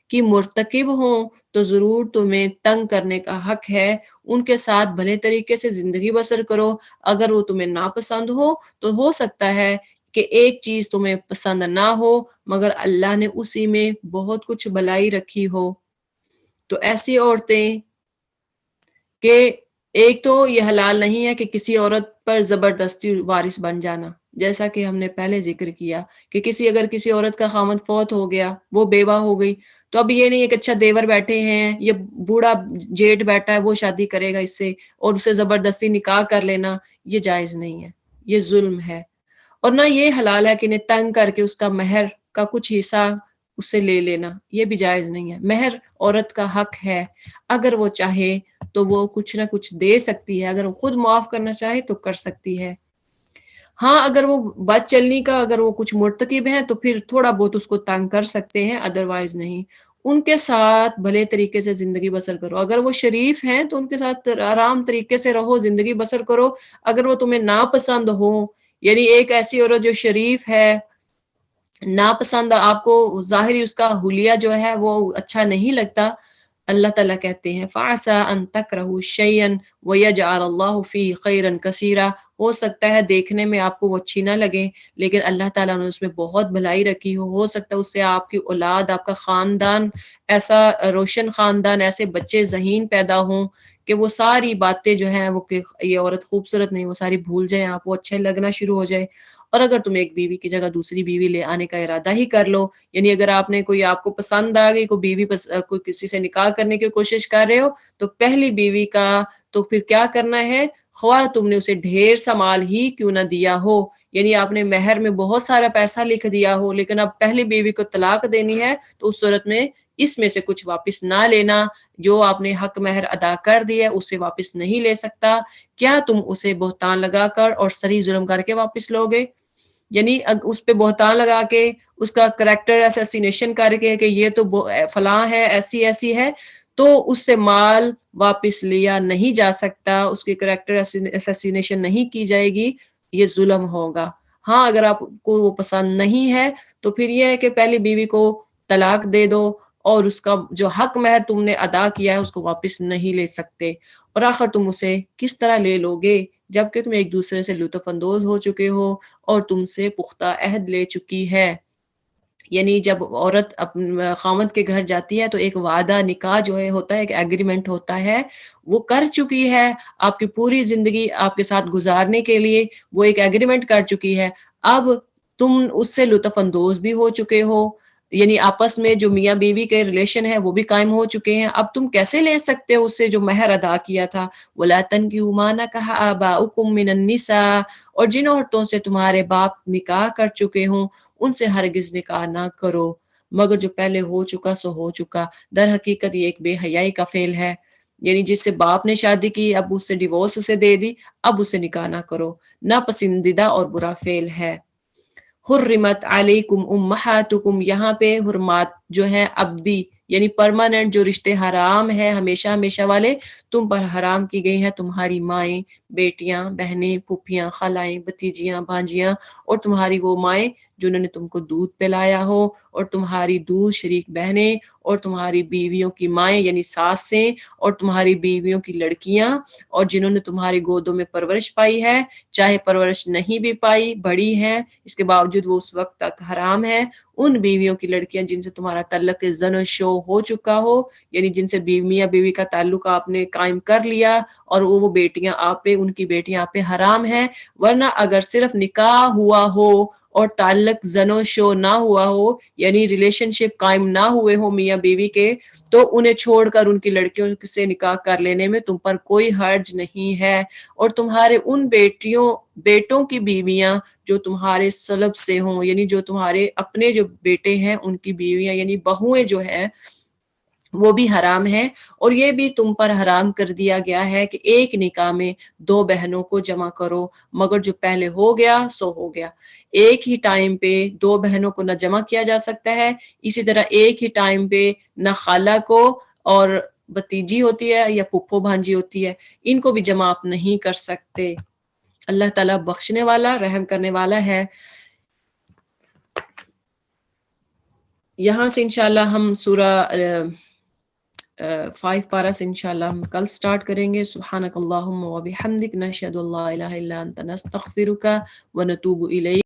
[SPEAKER 1] کی مرتکب ہوں تو ضرور تمہیں تنگ کرنے کا حق ہے، ان کے ساتھ بھلے طریقے سے زندگی بسر کرو۔ اگر وہ تمہیں ناپسند تو ہو سکتا ہے کہ ایک چیز تمہیں پسند نہ ہو، مگر اللہ نے اسی میں بہت کچھ بلائی رکھی ہو۔ تو ایسی عورتیں کہ ایک تو یہ حلال نہیں ہے کہ کسی عورت پر زبردستی وارث بن جانا، جیسا کہ ہم نے پہلے ذکر کیا کہ اگر کسی عورت کا خامند فوت ہو گیا، وہ بیوہ ہو گئی، تو اب یہ نہیں ہے کہ اچھا دیور بیٹھے ہیں، یہ بوڑھا جیٹ بیٹھا ہے، وہ شادی کرے گا اس سے، اور اسے زبردستی نکاح کر لینا، یہ جائز نہیں ہے، یہ ظلم ہے۔ اور نہ یہ حلال ہے کہ انہیں تنگ کر کے اس کا مہر کا کچھ حصہ اس سے لے لینا، یہ بھی جائز نہیں ہے۔ مہر عورت کا حق ہے، اگر وہ چاہے تو وہ کچھ نہ کچھ دے سکتی ہے، اگر وہ خود معاف کرنا چاہے تو کر سکتی ہے۔ ہاں اگر وہ بد چلنی کا اگر وہ کچھ مرتکب ہیں تو پھر تھوڑا بہت اس کو تنگ کر سکتے ہیں، ادروائز نہیں۔ ان کے ساتھ بھلے طریقے سے زندگی بسر کرو، اگر وہ شریف ہیں تو ان کے ساتھ آرام طریقے سے رہو، زندگی بسر کرو۔ اگر وہ تمہیں ناپسند ہو، یعنی ایک ایسی عورت جو شریف ہے، ناپسند، آپ کو ظاہری اس کا حلیہ جو ہے وہ اچھا نہیں لگتا، اللہ تعالیٰ کہتے ہیں فَعَسَىٰ أَن تَكْرَهُوا شَيْئًا وَيَجْعَلَ اللَّهُ فِيهِ خَيْرًا كَثِيرًا، ہو سکتا ہے دیکھنے میں آپ کو وہ اچھی نہ لگے لیکن اللہ تعالیٰ نے اس میں بہت بھلائی رکھی ہو سکتا ہے اس سے آپ کی اولاد، آپ کا خاندان ایسا روشن خاندان، ایسے بچے ذہین پیدا ہوں کہ وہ ساری باتیں جو ہیں وہ کہ یہ عورت خوبصورت نہیں، وہ ساری بھول جائیں، آپ وہ اچھے لگنا شروع ہو جائے۔ اور اگر تم ایک بیوی کی جگہ دوسری بیوی لے آنے کا ارادہ ہی کر لو، یعنی اگر آپ نے آپ کو پسند آ گئی، کوئی بیوی کوئی کسی سے نکاح کرنے کی کوشش کر رہے ہو، تو پہلی بیوی کا تو پھر کیا کرنا ہے، خواہ تم نے اسے ڈھیر سا مال ہی کیوں نہ دیا ہو، یعنی آپ نے مہر میں بہت سارا پیسہ لکھ دیا ہو لیکن اب پہلی بیوی کو طلاق دینی ہے، تو اس صورت میں اس میں سے کچھ واپس نہ لینا، جو آپ نے حق مہر ادا کر دیا ہے اسے واپس نہیں لے سکتا۔ کیا تم اسے بہتان لگا کر اور سری ظلم کر کے واپس لوگے؟ یعنی اس پہ بہتان لگا کے اس کا کریکٹر اسیسینیشن کر کے کہ یہ تو فلاں ہے، ایسی ہے، تو اس سے مال واپس لیا نہیں جا سکتا، اس کی کریکٹر اسیسینیشن نہیں کی جائے گی، یہ ظلم ہوگا۔ ہاں اگر آپ کو وہ پسند نہیں ہے تو پھر یہ ہے کہ پہلی بیوی کو طلاق دے دو اور اس کا جو حق مہر تم نے ادا کیا ہے اس کو واپس نہیں لے سکتے، اور آخر تم اسے کس طرح لے لو گے جبکہ تم ایک دوسرے سے لطف اندوز ہو چکے ہو اور تم سے پختہ عہد لے چکی ہے۔ یعنی جب عورت خامد کے گھر جاتی ہے تو ایک وعدہ نکاح جو ہے ہوتا ہے، ایک ایگریمنٹ ہوتا ہے، وہ کر چکی ہے، آپ کی پوری زندگی آپ کے ساتھ گزارنے کے لیے وہ ایک ایگریمنٹ کر چکی ہے۔ اب تم اس سے لطف اندوز بھی ہو چکے ہو، یعنی آپس میں جو میاں بیوی کے ریلیشن ہے وہ بھی قائم ہو چکے ہیں، اب تم کیسے لے سکتے ہو اس سے جو مہر ادا کیا تھا؟ وَلَا تَنْكِحُوا مَا نَكَحَ آبَاؤُكُم مِّنَ النِّسَاءِ، اور جن عورتوں سے تمہارے باپ نکاح کر چکے ہوں ان سے ہرگز نکاح نہ کرو، مگر جو پہلے ہو چکا سو ہو چکا۔ در حقیقت یہ ایک بے حیائی کا فعل ہے، یعنی جس سے باپ نے شادی کی اب اس سے ڈیورس اسے دے دی، اب اسے نکاح نہ کرو، ناپسندیدہ اور برا فعل ہے۔ حرمت علیکم امہاتکم، یہاں پہ حرمات جو ہے ابدی یعنی پرماننٹ، جو رشتے حرام ہے ہمیشہ ہمیشہ والے، تم پر حرام کی گئی ہیں تمہاری مائیں، بیٹیاں، بہنیں، پھوپھیاں، خالائیں، بھتیجیاں، بھانجیاں، اور تمہاری وہ مائیں جنہوں نے تم کو دودھ پلایا ہو، اور تمہاری دودھ شریک بہنیں، اور تمہاری بیویوں کی مائیں یعنی ساسیں، اور تمہاری بیویوں کی لڑکیاں، اور جنہوں نے تمہاری گودوں میں پرورش پائی ہے، چاہے پرورش نہیں بھی پائی، بڑی ہیں اس کے باوجود وہ اس وقت تک حرام ہے، ان بیویوں کی لڑکیاں جن سے تمہارا تعلق زن و شو ہو چکا ہو، یعنی جن سے میاں بیوی کا تعلق آپ نے قائم کر لیا، اور وہ بیٹیاں آپ پہ، ان کی بیٹیاں آپ پہ حرام ہیں۔ ورنہ اگر صرف نکاح ہوا ہو اور تعلق زن و شو نہ ہوا ہو، یعنی ریلیشن شپ قائم نہ ہوئے ہو میاں بیوی کے، تو انہیں چھوڑ کر ان کی لڑکیوں سے نکاح کر لینے میں تم پر کوئی حرج نہیں ہے، اور تمہارے ان بیٹوں کی بیویاں جو تمہارے سلب سے ہوں، یعنی جو تمہارے اپنے جو بیٹے ہیں ان کی بیویاں یعنی بہویں جو ہیں وہ بھی حرام ہے۔ اور یہ بھی تم پر حرام کر دیا گیا ہے کہ ایک نکاح میں دو بہنوں کو جمع کرو، مگر جو پہلے ہو گیا سو ہو گیا۔ ایک ہی ٹائم پہ دو بہنوں کو نہ جمع کیا جا سکتا ہے، اسی طرح ایک ہی ٹائم پہ نہ خالہ کو اور بتیجی ہوتی ہے یا پھپھو بھانجی ہوتی ہے، ان کو بھی جمع آپ نہیں کر سکتے۔ اللہ تعالیٰ بخشنے والا رحم کرنے والا ہے۔ یہاں سے انشاءاللہ ہم سورہ 5 پارہ سے انشاءاللہ ہم کل سٹارٹ کریں گے۔ سبحانک اللہم و بحمدک، نشہد ان لا الہ الا انت، نستغفرک و نتوب الیک۔